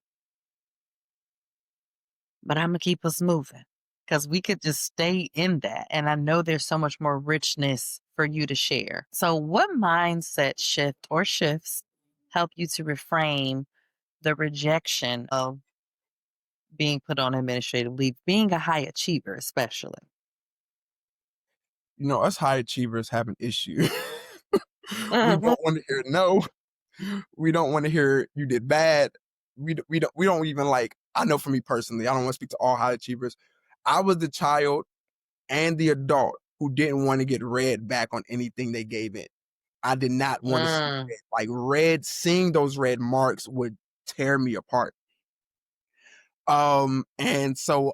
But I'm gonna keep us moving because we could just stay in that. And I know there's so much more richness for you to share. So, what mindset shift or shifts help you to reframe the rejection of being put on administrative leave, being a high achiever, especially? Us high achievers have an issue. We Mhm. don't want to hear no. We don't want to hear you did bad. We don't even like, I know for me personally, I don't want to speak to all high achievers. I was the child and the adult who didn't want to get red back on anything they gave it. I did not want to see Mm, red. Like, seeing those red marks would tear me apart. And so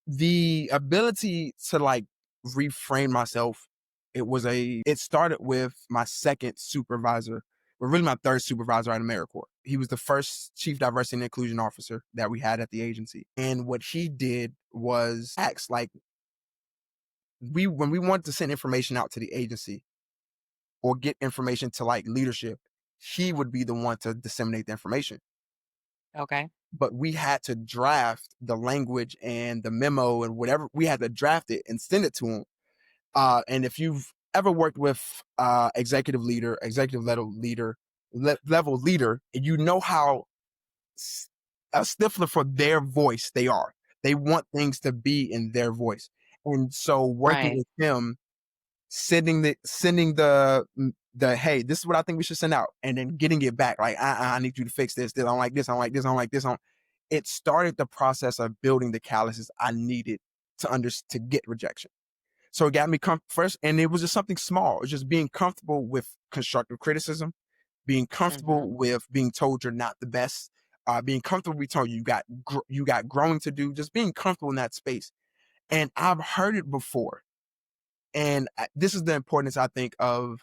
the ability to like reframe myself, it started with my second supervisor, or really my third supervisor at AmeriCorps. He was the first chief diversity and inclusion officer that we had at the agency. And what he did was acts like, when we wanted to send information out to the agency or get information to like leadership, he would be the one to disseminate the information. okay. But we had to draft the language and the memo and whatever. We had to draft it and send it to him. And if you've ever worked with executive level leader, and you know how a stifler for their voice they are. They want things to be in their voice. And so working Right. with him, sending the hey, this is what I think we should send out, and then getting it back like, I need you to fix this. I don't like this. I don't like this. I don't like this. It started the process of building the calluses I needed to get rejection. So it got me first, and it was just something small. It was just being comfortable with constructive criticism, being Hmm. comfortable with being told you're not the best, being comfortable being told you got growing to do, just being comfortable in that space. And I've heard it before, and this is the importance, I think, of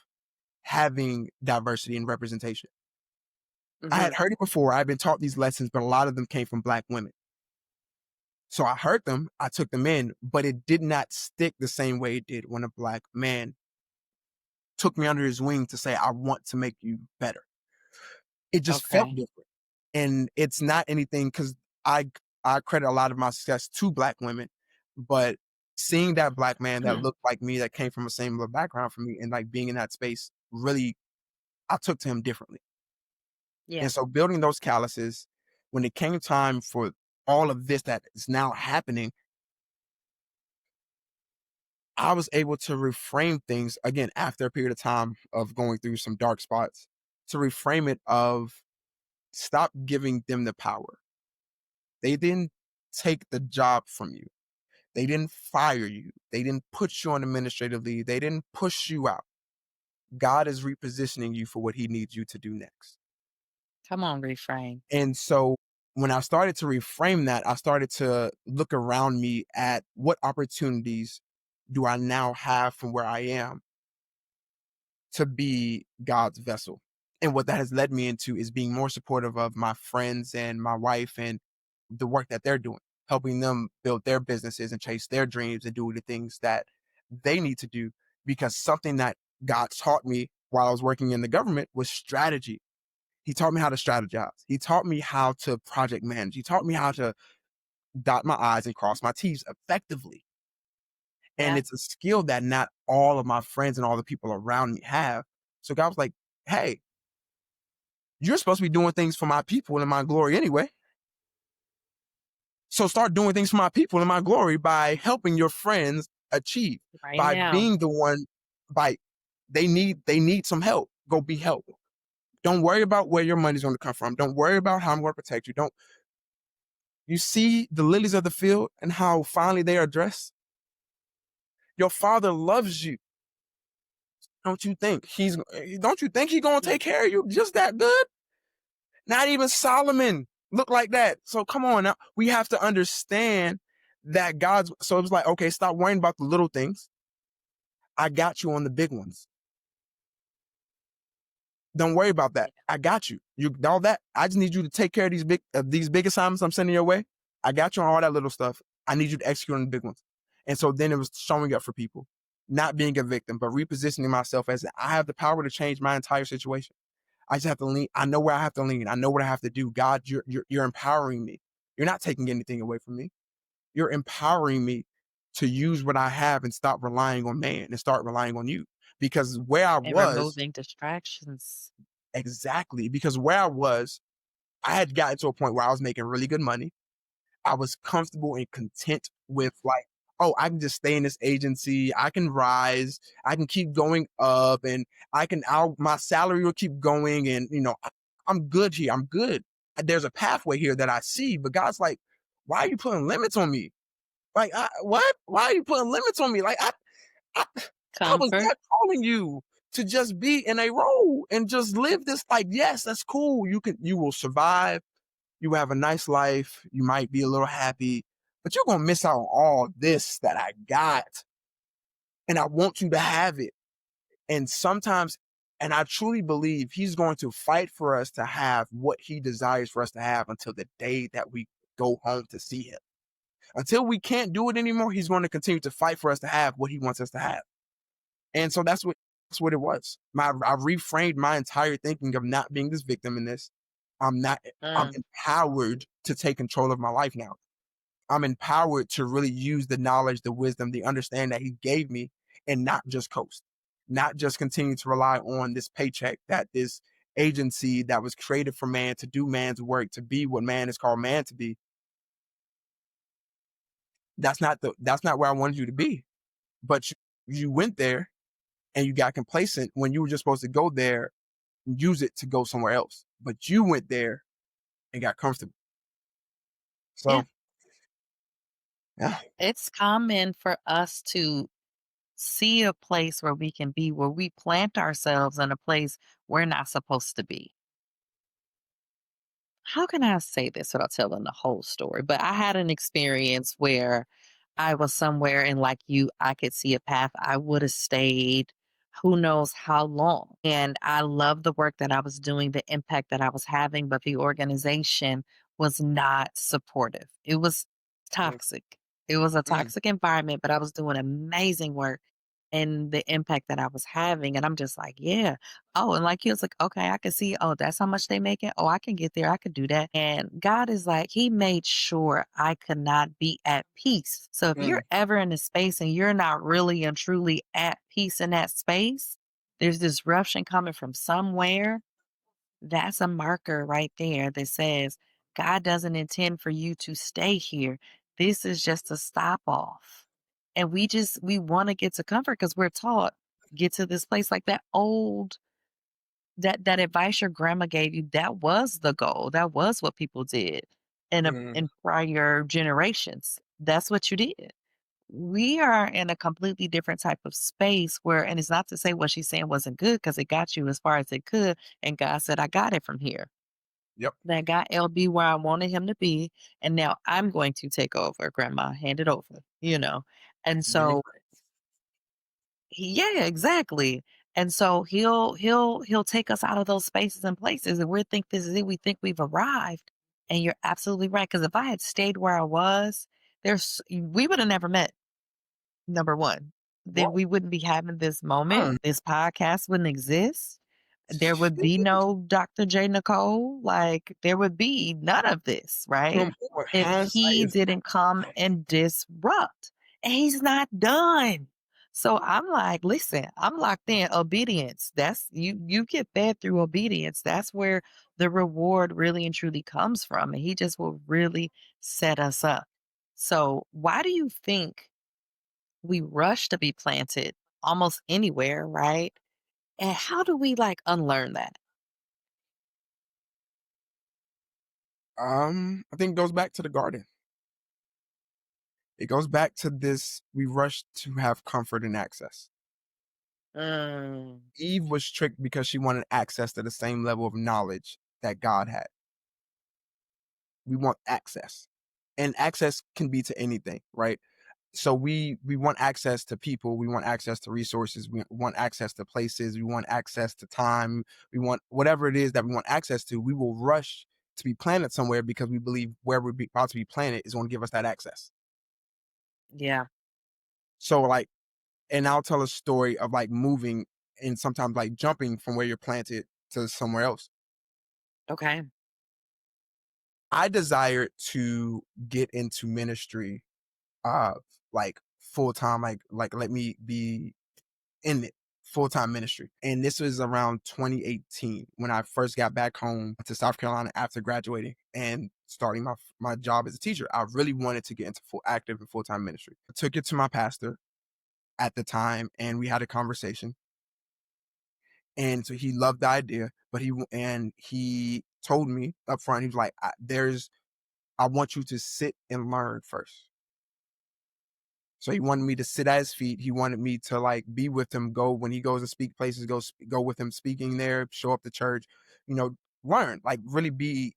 having diversity and representation. I Hmm. had heard it before. I've been taught these lessons, but a lot of them came from Black women. So I heard them, I took them in, but it did not stick the same way it did when a Black man took me under his wing to say, I want to make you better. It just felt Okay. different. And it's not anything because I I credit a lot of my success to Black women, but seeing that Black man that Mm, looked like me, that came from a similar background from me, and like being in that space, really, I took to him differently. yeah. And so building those calluses, when it came time for all of this that is now happening, I was able to reframe things again after a period of time of going through some dark spots, to reframe it of stop giving them the power. They didn't take the job from you. They didn't fire you. They didn't put you on administrative leave. They didn't push you out. God is repositioning you for what he needs you to do next. Come on, reframe. And so when I started to reframe that, I started to look around me at what opportunities do I now have from where I am to be God's vessel. And what that has led me into is being more supportive of my friends and my wife and the work that they're doing, helping them build their businesses and chase their dreams and do the things that they need to do. Because something that God taught me while I was working in the government was strategy. He taught me how to strategize. He taught me how to project manage. He taught me how to dot my I's and cross my T's effectively. And Yeah. it's a skill that not all of my friends and all the people around me have. So God was like, hey, you're supposed to be doing things for my people in my glory anyway. So start doing things for my people in my glory by helping your friends achieve, Right by now. being the one, by they need some help. Go be help. Don't worry about where your money's going to come from. Don't worry about how I'm going to protect you. Don't you see the lilies of the field and how finely they are dressed? Your father loves you. Don't you think he's gonna Mm, take care of you just that good? Not even Solomon looked like that. So come on now. We have to understand that so it was like, okay, stop worrying about the little things. I got you on the big ones. Don't worry about that. yeah. I got you. You all that. I just need you to take care of these big assignments I'm sending your way. I got you on all that little stuff. I need you to execute on the big ones. And so then it was showing up for people, not being a victim, but repositioning myself as I have the power to change my entire situation. I just have to lean. I know where I have to lean. I know what I have to do. God, you're empowering me. You're not taking anything away from me. You're empowering me to use what I have and stop relying on man and start relying on you. Because where I And was, removing distractions. exactly, because where I was, I had gotten to a point where I was making really good money. I was comfortable and content with like, oh, I can just stay in this agency. I can rise. I can keep going up, and my salary will keep going. And I'm good here. I'm good. There's a pathway here that I see. But God's like, why are you putting limits on me? Like, what? Why are you putting limits on me? Like, I, I was Comfort. not calling you to just be in a role and just live this. Like, yes, that's cool. You will survive. You have a nice life. You might be a little happy, but you're going to miss out on all this that I got. And I want you to have it. And sometimes, and I truly believe he's going to fight for us to have what he desires for us to have until the day that we go home to see him. Until we can't do it anymore, he's going to continue to fight for us to have what he wants us to have. And so that's what it was. I reframed my entire thinking of not being this victim in this. I'm not I'm Mm, empowered to take control of my life now. I'm empowered to really use the knowledge, the wisdom, the understanding that he gave me and not just coast, not just continue to rely on this paycheck, that this agency that was created for man to do man's work, to be what man is called man to be. That's not where I wanted you to be. But you went there and you got complacent when you were just supposed to go there and use it to go somewhere else. But you went there and got comfortable. yeah. So yeah. It's common for us to see a place where we can be, where we plant ourselves in a place we're not supposed to be. How can I say this without telling the whole story? But I had an experience where I was somewhere and like you, I could see a path. I would have stayed who knows how long. And I loved the work that I was doing, the impact that I was having, but the organization was not supportive. It was Mm, toxic. It was a mm, toxic environment, but I was doing amazing work. and the impact that I was having. And I'm just like, yeah. Oh, and like he was like, okay, I can see, oh, that's how much they make it. Oh, I can get there. I could do that. And God is like, He made sure I could not be at peace. So if Mm, you're ever in a space and you're not really and truly at peace in that space, there's disruption coming from somewhere. That's a marker right there that says God doesn't intend for you to stay here. This is just a stop off. And we want to get to comfort because we're taught get to this place like that advice your grandma gave you, that was the goal. That was what people did mm, in prior generations. That's what you did. We are in a completely different type of space where, and it's not to say what she's saying wasn't good because it got you as far as it could. And God said, I got it from here. yep. That got LB where I wanted him to be. And now I'm going to take over, grandma, hand it over. And Many so yeah, exactly. And so he'll take us out of those spaces and places and we think this is it. We think we've arrived. And you're absolutely right. Because if I had stayed where I was, we would have never met. Number 1, then right. we wouldn't be having this moment. Mm. This podcast wouldn't exist. There would be no Dr. J. Nicole. Like, there would be none of this, right? Come on, If hindsight he is didn't come and disrupt. And he's not done. So I'm like, listen, I'm locked in. Obedience. That's you get fed through obedience. That's where the reward really and truly comes from. And he just will really set us up. So why do you think we rush to be planted almost anywhere, right? And how do we like unlearn that? I think it goes back to the garden. It goes back to this, we rush to have comfort and access. Mm, Eve was tricked because she wanted access to the same level of knowledge that God had. We want access. And access can be to anything, right? So we want access to people, we want access to resources, we want access to places, we want access to time, we want whatever it is that we want access to. We will rush to be planted somewhere because we believe where about to be planted is going to give us that access. yeah. So like, and I'll tell a story of like moving and sometimes like jumping from where you're planted to somewhere else. Okay. I desired to get into ministry, uh, like full time, like let me be in it, full time ministry. And this was around 2018 when I first got back home to South Carolina after graduating and starting my job as a teacher. I really wanted to get into full active and full time ministry. I took it to my pastor at the time, and we had a conversation. And so he loved the idea, but he told me up front, he was like, I want you to sit and learn first. So he wanted me to sit at his feet. He wanted me to like be with him, go when he goes to speak places, go with him speaking there, show up to church, learn, like really be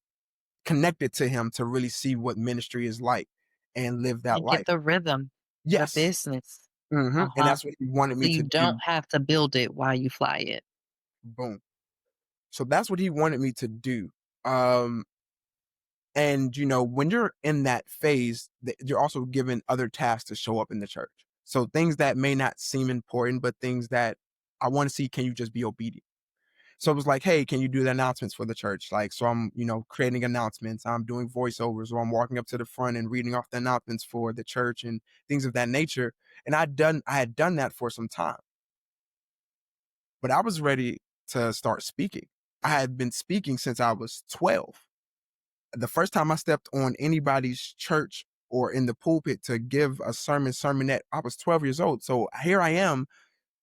connected to him to really see what ministry is like and live that And get life. the rhythm, the Yes. business. And Uh-huh. that's what he wanted So me you to don't do. have to build it while you fly it. Boom. So that's what he wanted me to do. Um, And, when you're in that phase, you're also given other tasks to show up in the church. So things that may not seem important, but things that I want to see, can you just be obedient? So it was like, hey, can you do the announcements for the church? Like, so I'm, creating announcements. I'm doing voiceovers, or I'm walking up to the front and reading off the announcements for the church and things of that nature. And I had done that for some time, but I was ready to start speaking. I had been speaking since I was 12. The first time I stepped on anybody's church or in the pulpit to give a sermonette, I was 12 years old. So here I am,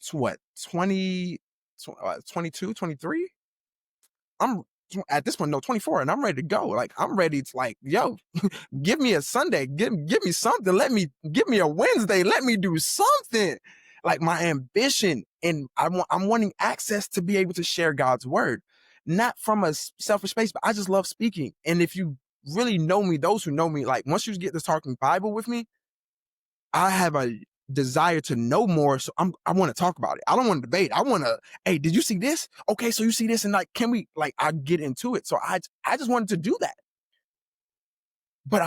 to what, 20, 22, 23? I'm at this point, no, 24, and I'm ready to go. Like, I'm ready to like, yo, give me a Sunday, give me something. Give me a Wednesday. Let me do something. Like my ambition, and I'm wanting access to be able to share God's word, not from a selfish space, but I just love speaking. And if you really know me, those who know me, like once you get to talking Bible with me, I have a desire to know more. So I want to talk about it. I don't want to debate. I want to, hey, did you see this? Okay, so you see this, and like, can we like I get into it? So I just wanted to do that. But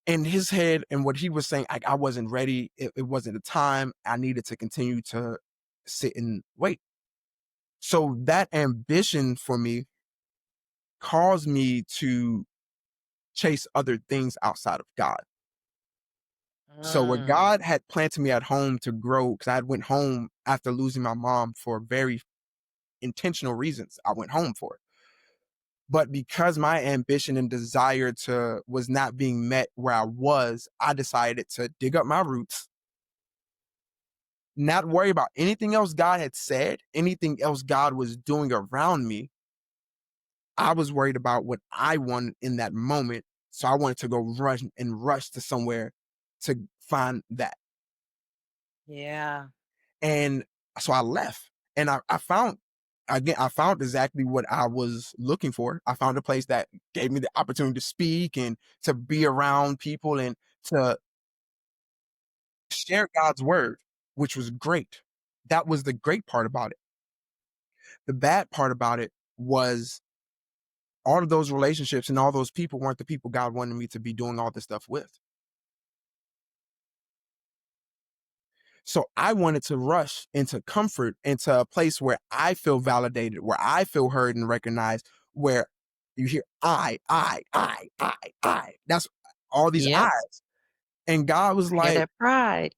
in his head and what he was saying, I wasn't ready. It wasn't the time. I needed to continue to sit and wait. So that ambition for me caused me to chase other things outside of God. So what Mm. God had planted me at home to grow, because I had went home after losing my mom for very intentional reasons. I went home for it. But because my ambition and desire to was not being met where I decided to dig up my roots, not worry about anything else God had said, anything else God was doing around me. I was worried about what I wanted in that moment. So I wanted to go rush to somewhere to find that. Yeah. And so I left and I found, again, I found exactly what I was looking for. I found a place that gave me the opportunity to speak and to be around people and to share God's word, which was great. That was the great part about it. The bad part about it was all of those relationships and all those people weren't the people God wanted me to be doing all this stuff with. So I wanted to rush into comfort, into a place where I feel validated, where I feel heard and recognized, where you hear I. That's all these Yep. I's. And God was I hear like, that pride.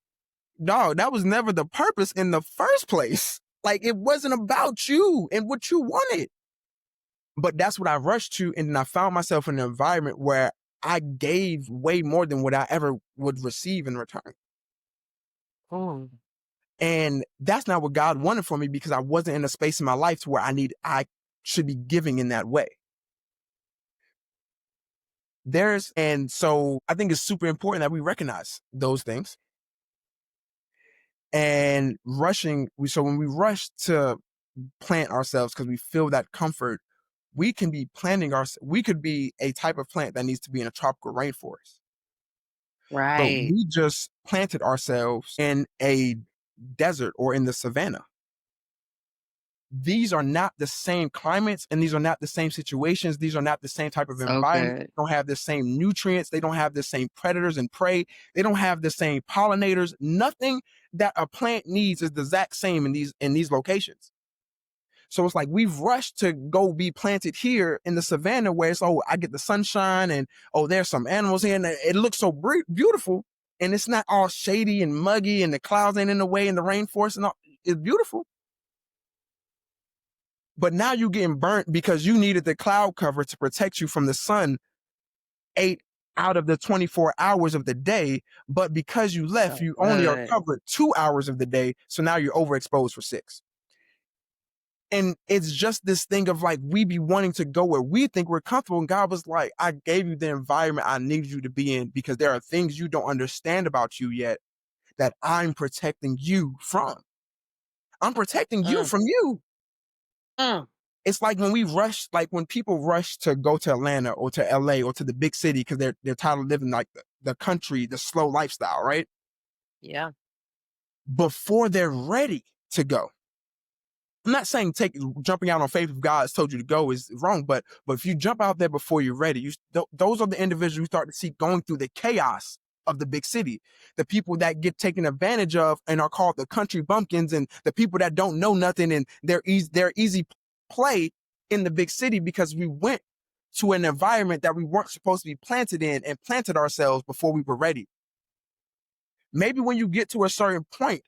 no, that was never the purpose in the first place. Like it wasn't about you and what you wanted. But that's what I rushed to. And then I found myself in an environment where I gave way more than what I ever would receive in return. Mm. And that's not what God wanted for me because I wasn't in a space in my life to where I should be giving in that way. And so I think it's super important that we recognize those things and so when we rush to plant ourselves because we feel that comfort, we could be a type of plant that needs to be in a tropical rainforest. But Right. we just planted ourselves in a desert or in the savannah. These are not the same climates and these are not the same situations. These are not the same type of So environment. good. They don't have the same nutrients. They don't have the same predators and prey. They don't have the same pollinators. Nothing that a plant needs is the exact same in these locations. So it's like we've rushed to go be planted here in the savannah where it's, oh, I get the sunshine and, oh, there's some animals here and it looks so beautiful. And it's not all shady and muggy and the clouds ain't in the way and the rainforest and all. It's beautiful. But now you're getting burnt because you needed the cloud cover to protect you from the sun 8 out of the 24 hours of the day. But because you left, So you only are good. covered 2 hours of the day. So now you're overexposed for 6. And it's just this thing of like, we be wanting to go where we think we're comfortable. And God was like, I gave you the environment I needed you to be in because there are things you don't understand about you yet that I'm protecting you from. I'm protecting you Mm. from you. Mm. It's like like when people rush to go to Atlanta or to LA or to the big city because they're tired of living like the country, the slow lifestyle, right? Yeah. Before they're ready to go. I'm not saying jumping out on faith if God has told you to go is wrong, but if you jump out there before you're ready, those are the individuals you start to see going through the chaos of the big city, the people that get taken advantage of and are called the country bumpkins, and the people that don't know nothing and they're easy play in the big city because we went to an environment that we weren't supposed to be planted in and planted ourselves before we were ready. Maybe when you get to a certain point,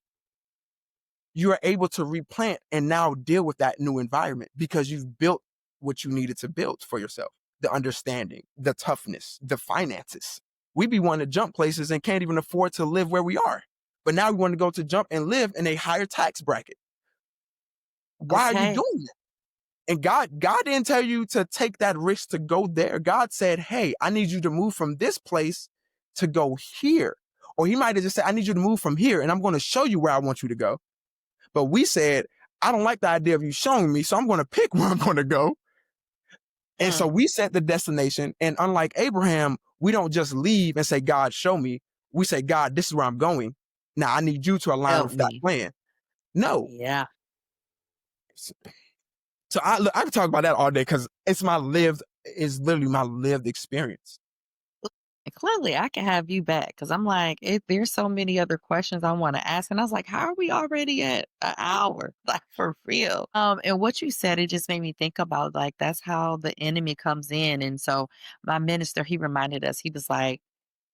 you are able to replant and now deal with that new environment because you've built what you needed to build for yourself. The understanding, the toughness, the finances. We be wanting to jump places and can't even afford to live where we are. But now we want to go to jump and live in a higher tax bracket. Why are you Okay. doing that? And God didn't tell you to take that risk to go there. God said, hey, I need you to move from this place to go here. Or he might have just said, I need you to move from here and I'm going to show you where I want you to go. But we said, I don't like the idea of you showing me, so I'm going to pick where I'm going to go. And so Mm. we set the destination. And unlike Abraham, we don't just leave and say, God, show me. We say, God, this is where I'm going. Now I need you to align Help with that me. plan. No. Yeah. So I can talk about that all day because it's literally my lived experience. clearly I can have you back because I'm like, there's so many other questions I want to ask. And I was like, how are we already at an hour? Like for real. And what you said, it just made me think about like that's how the enemy comes in. And so my minister, he reminded us, he was like,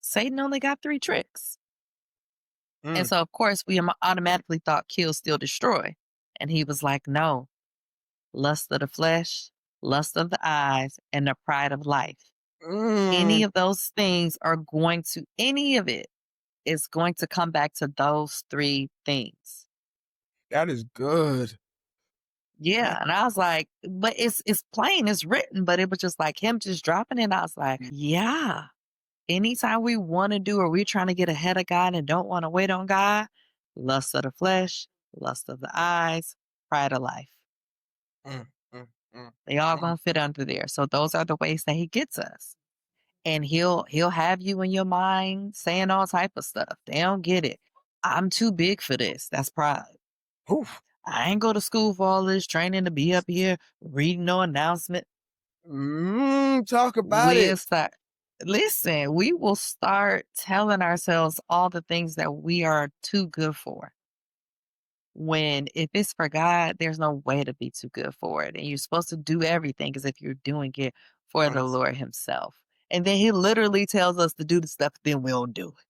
Satan only got three tricks. And Mm, so of course we automatically thought kill, steal, destroy. And he was like, no, lust of the flesh, lust of the eyes, and the pride of life. Any mm, of those things are going to any of it is going to come back to those 3 things. that is good. Yeah, That, and I was like, but it's plain, it's written, but it was just like him just dropping it. I was like, yeah. Anytime we want to do or we're trying to get ahead of God and don't want to wait on God, lust of the flesh, lust of the eyes, pride of life. mm, mm, mm, They all mm, gonna fit under there. So those are the ways that he gets us. And he'll have you in your mind saying all type of stuff. They don't get it. I'm too big for this. That's pride. oof, I ain't go to school for all this training to be up here reading no announcement. talk about it. We'll start. Listen, we will start telling ourselves all the things that we are too good for. When if it's for God, there's no way to be too good for it. And you're supposed to do everything as if you're doing it for the Honest. Lord Himself. And then He literally tells us to do the stuff, then we don't do it.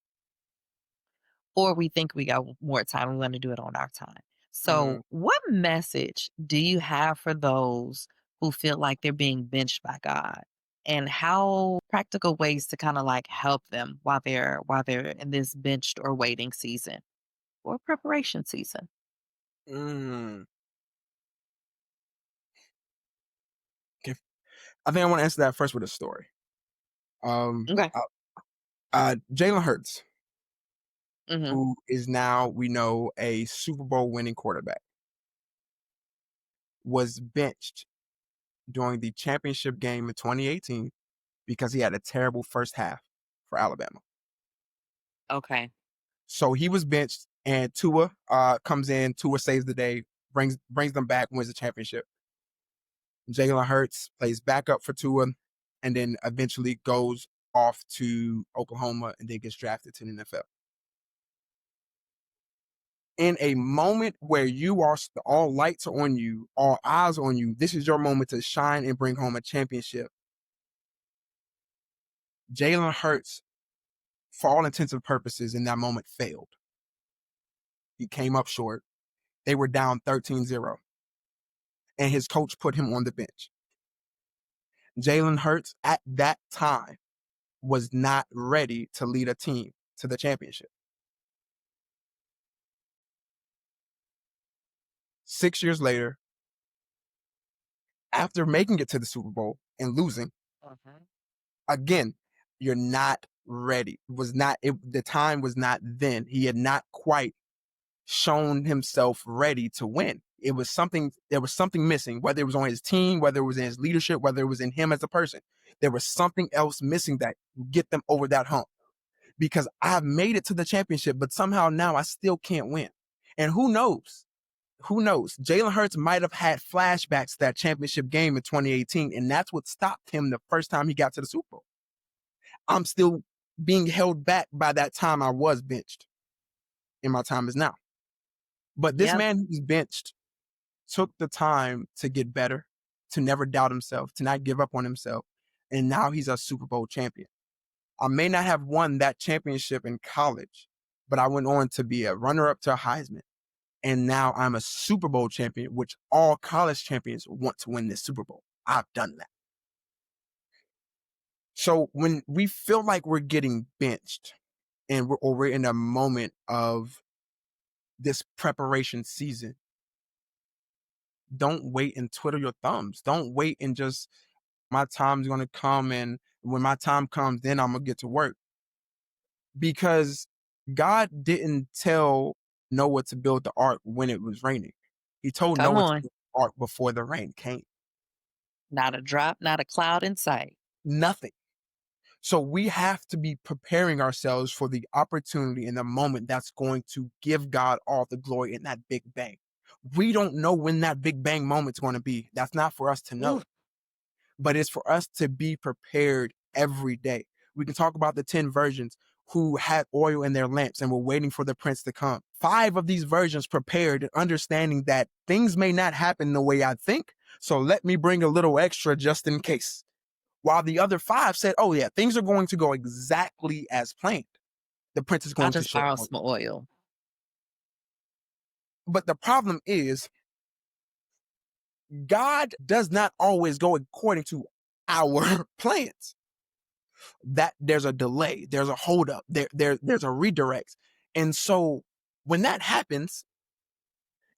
Or we think we got more time, we want to do it on our time. Mm, So, what message do you have for those who feel like they're being benched by God? And how practical ways to kind of like help them while they're in this benched or waiting season or preparation season? mm. Okay. I think I want to answer that first with a story. Um, Okay. uh, Jalen Hurts, Hmm. who is now, we know, a Super Bowl winning quarterback, was benched during the championship game in 2018 because he had a terrible first half for Alabama. Okay. So he was benched, and Tua comes in. Tua saves the day, brings them back, wins the championship. Jalen Hurts plays backup for Tua, and then eventually goes off to Oklahoma and then gets drafted to the NFL. In a moment where you are all lights are on you, all eyes on you, this is your moment to shine and bring home a championship. Jalen Hurts, for all intents and purposes, in that moment failed. He came up short. They were down 13-0, and his coach put him on the bench. Jalen Hurts at that time was not ready to lead a team to the championship. 6 years later, after making it to the Super Bowl and losing, Mhm. again, you're not ready. The time was not then. He had not quite shown himself ready to win. There was something missing, whether it was on his team, whether it was in his leadership, whether it was in him as a person. There was something else missing that get them over that hump. Because I've made it to the championship, but somehow now I still can't win. And who knows? Who knows? Jalen Hurts might have had flashbacks to that championship game in 2018, and that's what stopped him the first time he got to the Super Bowl. I'm still being held back by that time I was benched, and my time is now. But this Yep. man who's benched took the time to get better, to never doubt himself, to not give up on himself, and now he's a Super Bowl champion. I may not have won that championship in college, but I went on to be a runner-up to a Heisman. And now I'm a Super Bowl champion, which all college champions want to win this Super Bowl. I've done that. So when we feel like we're getting benched and we're in a moment of this preparation season, don't wait and twiddle your thumbs. Don't wait and just, my time's going to come, and when my time comes, then I'm going to get to work. Because God didn't tell Noah to build the ark when it was raining. He told Come Noah to on. build the ark before the rain came. Not a drop, not a cloud in sight. Nothing. So we have to be preparing ourselves for the opportunity and the moment that's going to give God all the glory in that big bang. We don't know when that big bang moment's going to be. That's not for us to know, Ooh, but it's for us to be prepared every day. We can talk about the 10 virgins who had oil in their lamps and were waiting for the prince to come. 5 of these virgins prepared and understanding that things may not happen the way I think, so let me bring a little extra just in case. While the other 5 said, oh yeah, things are going to go exactly as planned. The prince is I'll going to just show borrow up. some oil. But the problem is, God does not always go according to our plans. That there's a delay, there's a holdup, there's a redirect. And so when that happens,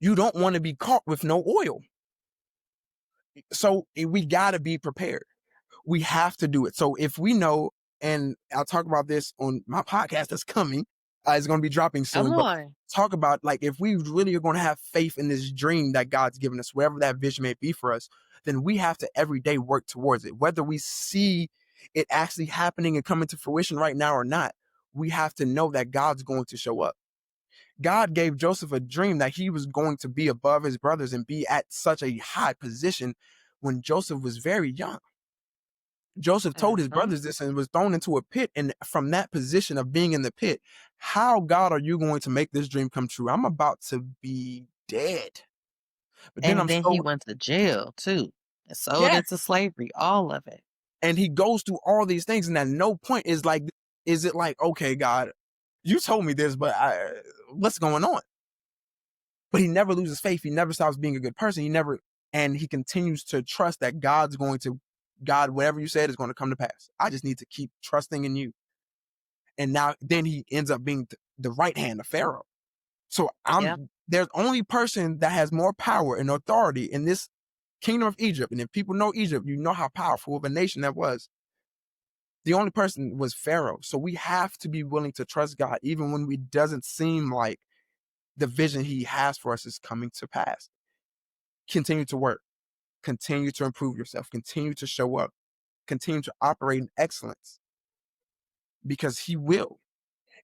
you don't want to be caught with no oil. So we got to be prepared. We have to do it. So if we know, and I'll talk about this on my podcast that's coming, it's going to be dropping Come soon, but on. talk about like, if we really are going to have faith in this dream that God's given us, wherever that vision may be for us, then we have to every day work towards it. Whether we see it actually happening and coming to fruition right now or not, we have to know that God's going to show up. God gave Joseph a dream that he was going to be above his brothers and be at such a high position when Joseph was very young. Joseph told his Mhm. brothers this and was thrown into a pit. And from that position of being in the pit, how, God, are you going to make this dream come true? I'm about to be dead. But then And I'm then he so, went to jail too and sold yes. into slavery, all of it. And he goes through all these things. And at no point is it like, okay, God, you told me this, but what's going on? But he never loses faith. He never stops being a good person. And he continues to trust that God, whatever you said is going to come to pass. I just need to keep trusting in you. And then he ends up being the right hand of Pharaoh. So Yep. there's only person that has more power and authority in this kingdom of Egypt. And if people know Egypt, you know how powerful of a nation that was. The only person was Pharaoh. So we have to be willing to trust God, even when it doesn't seem like the vision he has for us is coming to pass. Continue to work, continue to improve yourself, continue to show up, continue to operate in excellence, because he will.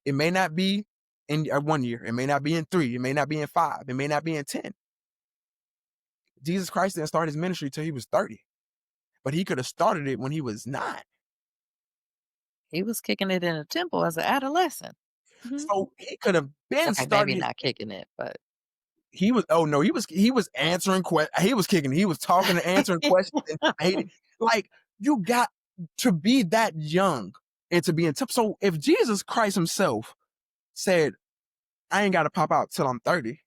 It may not be in 1 year. It may not be in 3. It may not be in 5. It may not be in 10. Jesus Christ didn't start his ministry till he was 30, but he could have started it when he was 9. He was kicking it in a temple as an adolescent. Mhm. So he could have been Okay, maybe started. not kicking it, but He was answering questions. He was kicking. He was talking and answering questions. And I hated, like, you got to be that young and to be in. So if Jesus Christ himself said, I ain't got to pop out till I'm 30,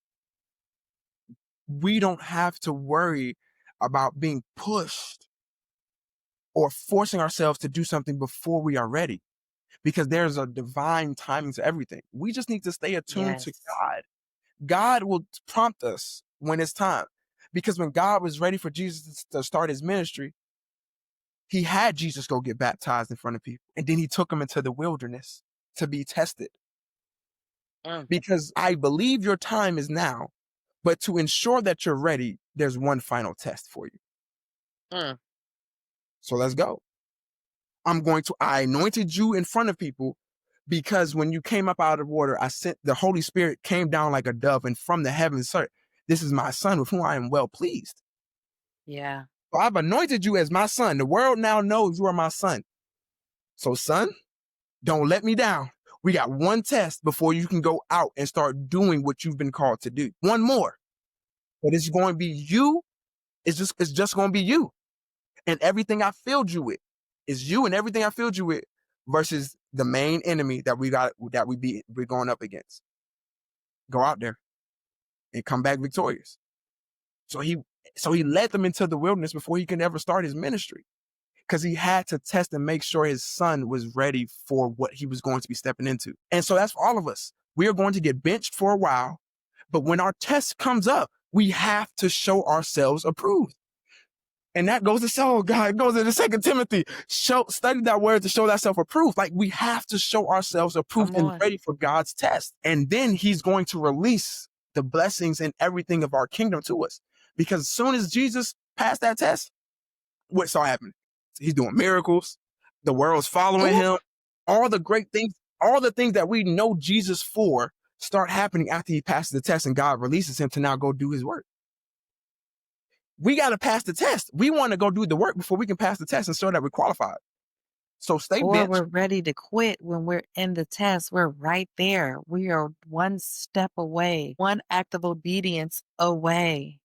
we don't have to worry about being pushed or forcing ourselves to do something before we are ready, because there's a divine timing to everything. We just need to stay attuned to yes. God. God will prompt us when it's time, because when God was ready for Jesus to start his ministry, he had Jesus go get baptized in front of people. And then he took him into the wilderness to be tested, Mm, because I believe your time is now. But to ensure that you're ready, there's one final test for you. mm. So let's go. I anointed you in front of people, because when you came up out of water, the Holy Spirit came down like a dove, and from the heavens, sir, this is my son with whom I am well pleased. Yeah. So I've anointed you as my son. The world now knows you are my son. So son, don't let me down. We got one test before you can go out and start doing what you've been called to do. One more. But it's going to be you. It's just going to be you. And everything I filled you with is you, and everything I filled you with versus the main enemy that we're going up against. Go out there and come back victorious. So he led them into the wilderness before he could ever start his ministry, because he had to test and make sure his son was ready for what he was going to be stepping into. And so that's for all of us. We are going to get benched for a while, but when our test comes up, we have to show ourselves approved. And that goes to show, God, it goes into 2 Timothy. Study that word to show thyself approved. Like, we have to show ourselves approved Come and on. ready for God's test. And then he's going to release the blessings and everything of our kingdom to us. Because as soon as Jesus passed that test, what saw happen? He's doing miracles. The world's following Ooh, him. All the great things, all the things that we know Jesus for start happening after he passes the test and God releases him to now go do his work. We got to pass the test. We want to go do the work before we can pass the test and show that we're qualified. So stay Or bench. we're ready to quit when we're in the test. We're right there. We are one step away, one act of obedience away,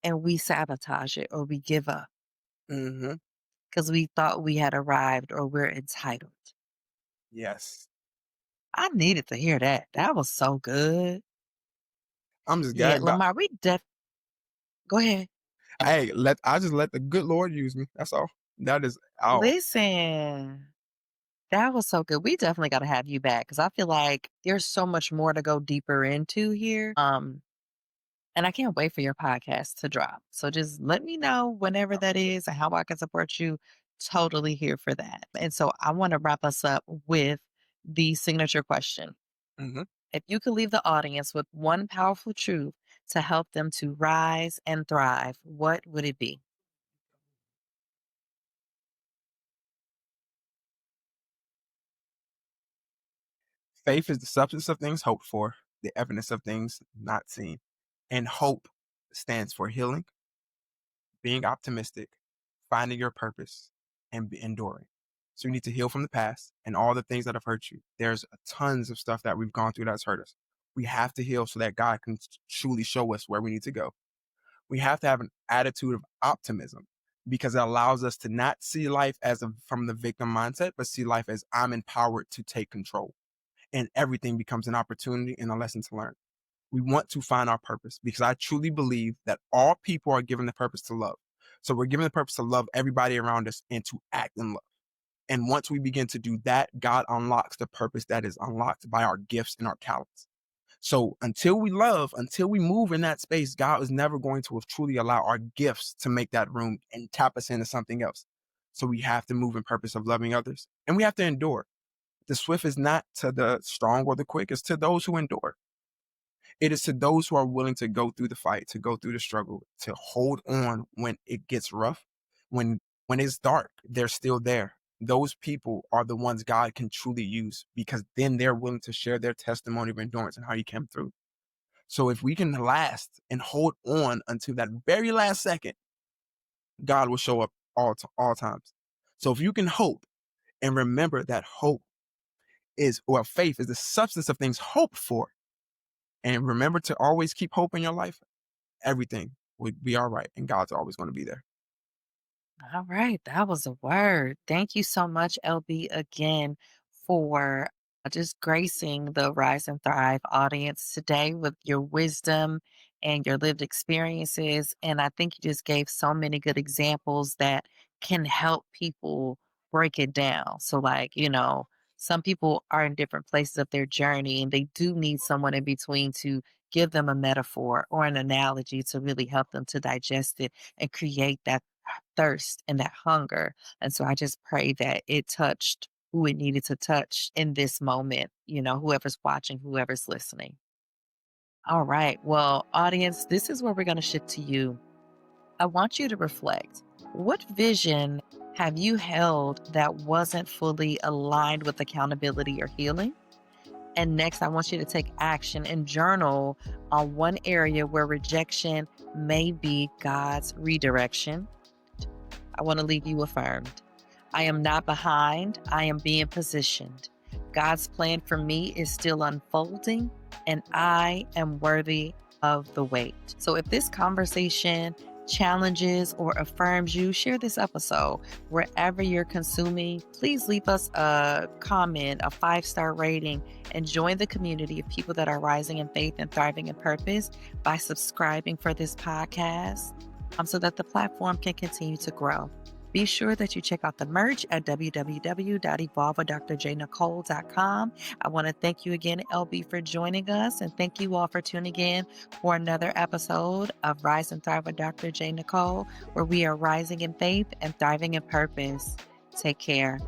and we sabotage it or we give up Hmm. because we thought we had arrived or we're entitled. Yes. I needed to hear that. That was so good. I'm just Yeah, gagged up. Lamar, go ahead. Hey, I just let the good Lord use me. That's all. That is all. Listen, that was so good. We definitely got to have you back because I feel like there's so much more to go deeper into here. And I can't wait for your podcast to drop. So just let me know whenever that is and how I can support you. Totally here for that. And so I want to wrap us up with the signature question. Hmm. If you could leave the audience with one powerful truth to help them to rise and thrive, what would it be? Faith is the substance of things hoped for, the evidence of things not seen. And hope stands for healing, being optimistic, finding your purpose, and enduring. So you need to heal from the past and all the things that have hurt you. There's tons of stuff that we've gone through that's hurt us. We have to heal so that God can truly show us where we need to go. We have to have an attitude of optimism because it allows us to not see life from the victim mindset, but see life as I'm empowered to take control. And everything becomes an opportunity and a lesson to learn. We want to find our purpose because I truly believe that all people are given the purpose to love. So we're given the purpose to love everybody around us and to act in love. And once we begin to do that, God unlocks the purpose that is unlocked by our gifts and our talents. So until we love, until we move in that space, God is never going to truly allow our gifts to make that room and tap us into something else. So we have to move in purpose of loving others and we have to endure. The swift is not to the strong or the quick, it's to those who endure. It is to those who are willing to go through the fight, to go through the struggle, to hold on when it gets rough, when when it's dark, they're still there. Those people are the ones God can truly use because then they're willing to share their testimony of endurance and how He came through. So if we can last and hold on until that very last second, God will show up all times. So if you can hope and remember that faith is the substance of things hoped for, and remember to always keep hope in your life, everything would be all right, and God's always going to be there. All right, that was a word. Thank you so much, LB, again for just gracing the Rise and Thrive audience today with your wisdom and your lived experiences. And I think you just gave so many good examples that can help people break it down. So, like, some people are in different places of their journey and they do need someone in between to give them a metaphor or an analogy to really help them to digest it and create that thirst and that hunger. And so I just pray that it touched who it needed to touch in this moment, whoever's watching, whoever's listening. All right. Well, audience, this is where we're going to shift to you. I want you to reflect. What vision have you held that wasn't fully aligned with accountability or healing? And next, I want you to take action and journal on one area where rejection may be God's redirection. I want to leave you affirmed. I am not behind, I am being positioned. God's plan for me is still unfolding, and I am worthy of the wait. So if this conversation challenges or affirms you, share this episode wherever you're consuming. Please leave us a comment, a 5-star rating, and join the community of people that are rising in faith and thriving in purpose by subscribing for this podcast, so that the platform can continue to grow. Be sure that you check out the merch at www.evolvedrdrnicole.com. I want to thank you again, LB, for joining us, and thank you all for tuning in for another episode of Rise and Thrive with Dr. J. Nicole, where we are rising in faith and thriving in purpose. Take care.